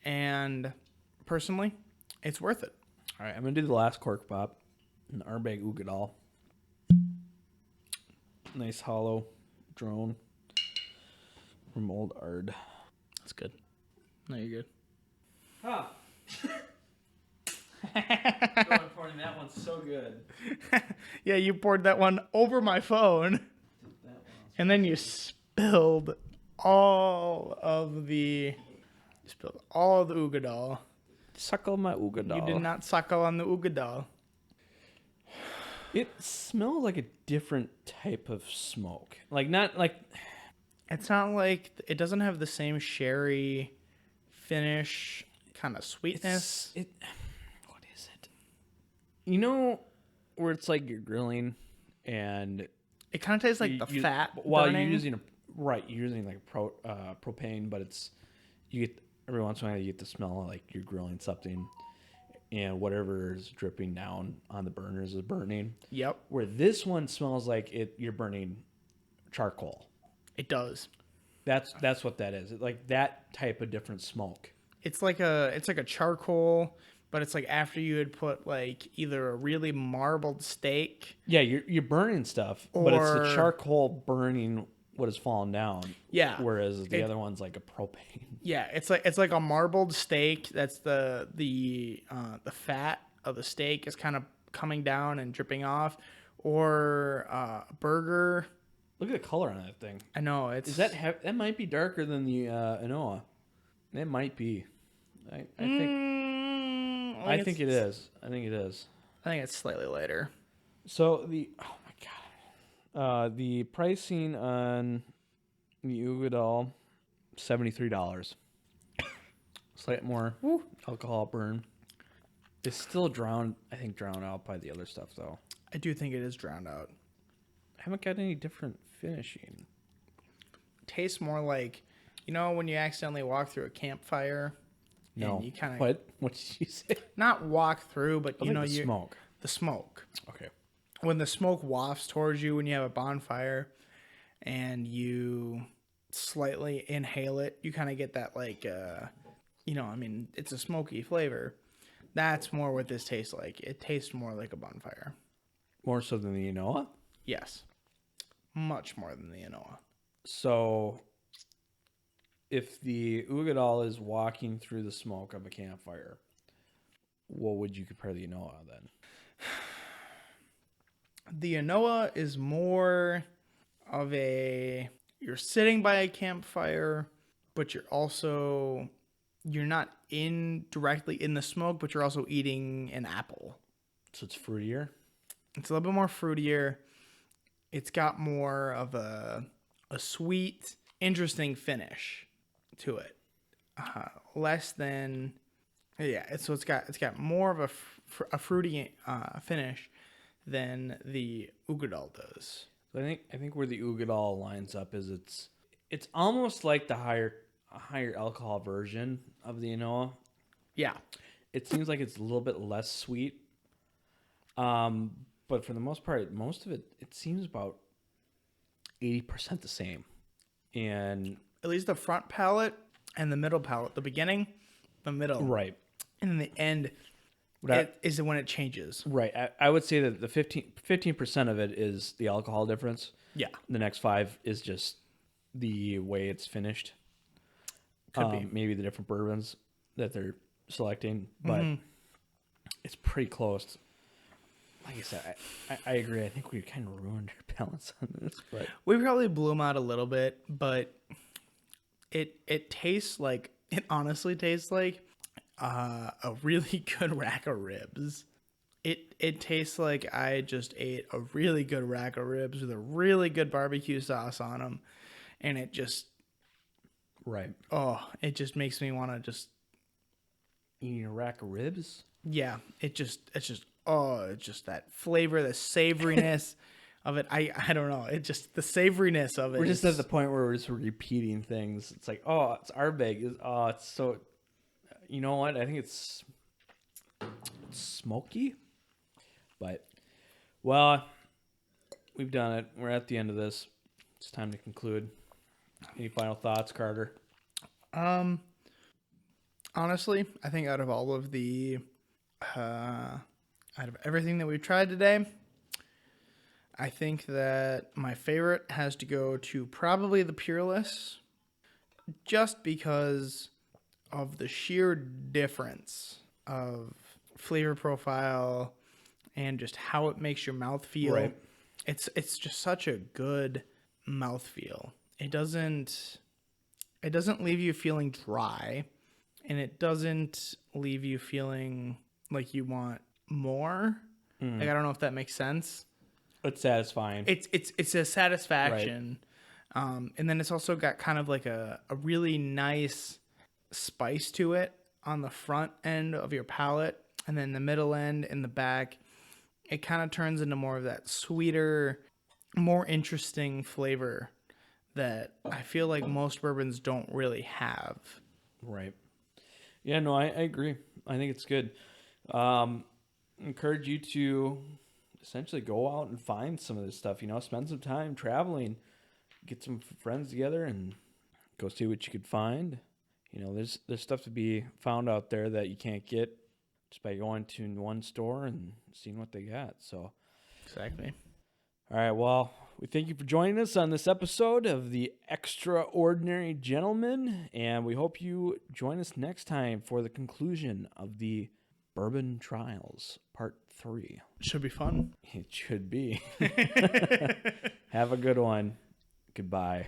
And personally, it's worth it. All right, I'm going to do the last cork pop. An Ardbeg Ugadal. Nice hollow drone from Old Ard. That's good. No, you're good. Huh. Pouring that one's so good. Yeah, you poured that one over my phone. And then you spilled all of the Ugadal. Suckle my Ugadal. You did not suckle on the Ugadal. It smells like a different type of smoke. Like, not like... It's not like... It doesn't have the same sherry finish kind of sweetness. What is it? You know where it's like you're grilling and... It kind of tastes like the fat While burning. you're using you're using like propane, but it's... You get... Every once in a while you get the smell of like you're grilling something and whatever is dripping down on the burners is burning. Yep. Where this one smells like you're burning charcoal. It does. That's what that is. Like that type of different smoke. It's like a charcoal, but it's like after you had put like either a really marbled steak. Yeah, you're burning stuff, but it's the Or- charcoal burning what has fallen down. Yeah. Whereas the other one's like a propane. Yeah, it's like a marbled steak. That's the fat of the steak is kind of coming down and dripping off, or a burger. Look at the color on that thing. I know it's. Is that that might be darker than the Anoa? It might be. I think. I think it is. I think it is. I think it's slightly lighter. So oh my god, the pricing on the Ugadal, $73. Slight more alcohol burn. It's still drowned out by the other stuff though. I do think it is drowned out. I haven't got any different finishing. Tastes more like, when you accidentally walk through a campfire. No. And you kind of What did you say? not walk through, but The you smoke. The smoke. Okay. When the smoke wafts towards you when you have a bonfire, and you slightly inhale it, you kind of get that like, it's a smoky flavor. That's more what this tastes like. It tastes more like a bonfire. More so than the Anoa? Yes. Much more than the Anoa. So, if the Ugadal is walking through the smoke of a campfire, what would you compare the Anoa then? The Anoa is more of you're sitting by a campfire, but you're not directly in the smoke, but you're also eating an apple. So it's fruitier? It's a little bit more fruitier. It's got more of a sweet, interesting finish to it. Less than, so it's got more of a fruity finish than the Ugadal does. So I think where the Ugadal lines up is it's almost like the higher alcohol version of the Anoa. Yeah. It seems like it's a little bit less sweet. But for the most part, most of it seems about 80% the same. And At least the front palate and the middle palate. The beginning, the middle. right. And then the end is when it changes. Right. I would say that the 15% of it is the alcohol difference. Yeah. The next 5 is just the way it's finished. Could be. Maybe the different bourbons that they're selecting, but it's pretty close. Like I said, I agree. I think we kind of ruined our balance on this, but We probably blew them out a little bit, but it tastes like, it honestly tastes like a really good rack of ribs. It tastes like I just ate a really good rack of ribs with a really good barbecue sauce on them, and it just right. it just makes me want to just Eating a rack of ribs. it's just that flavor, the savoriness of it. I don't know. It just, the savoriness of it. We're just at the point where we're just repeating things. It's like, it's Ardbeg. It's so. You know what? I think it's smoky. But, well, we've done it. We're at the end of this. It's time to conclude. Any final thoughts, Carter? Honestly, I think out of all of the, out of everything that we've tried today, I think that my favorite has to go to probably the Peerless, just because of the sheer difference of flavor profile and just how it makes your mouth feel. Right. It's just such a good mouth feel. It doesn't leave you feeling dry, and it doesn't leave you feeling like you want more. Like, I don't know if that makes sense. It's satisfying. It's a satisfaction. Right. And then it's also got kind of like a really nice spice to it on the front end of your palate, and then the middle end and the back, it kind of turns into more of that sweeter, more interesting flavor that I feel like most bourbons don't really have. Right. Yeah, no, I agree. I think it's good. Encourage you to essentially go out and find some of this stuff, spend some time traveling, get some friends together and go see what you could find. There's stuff to be found out there that you can't get just by going to one store and seeing what they got. So, exactly. All right, well, we thank you for joining us on this episode of The Extraordinary Gentleman, and we hope you join us next time for the conclusion of the Bourbon Trials, Part 3. Should be fun. It should be. Have a good one. Goodbye.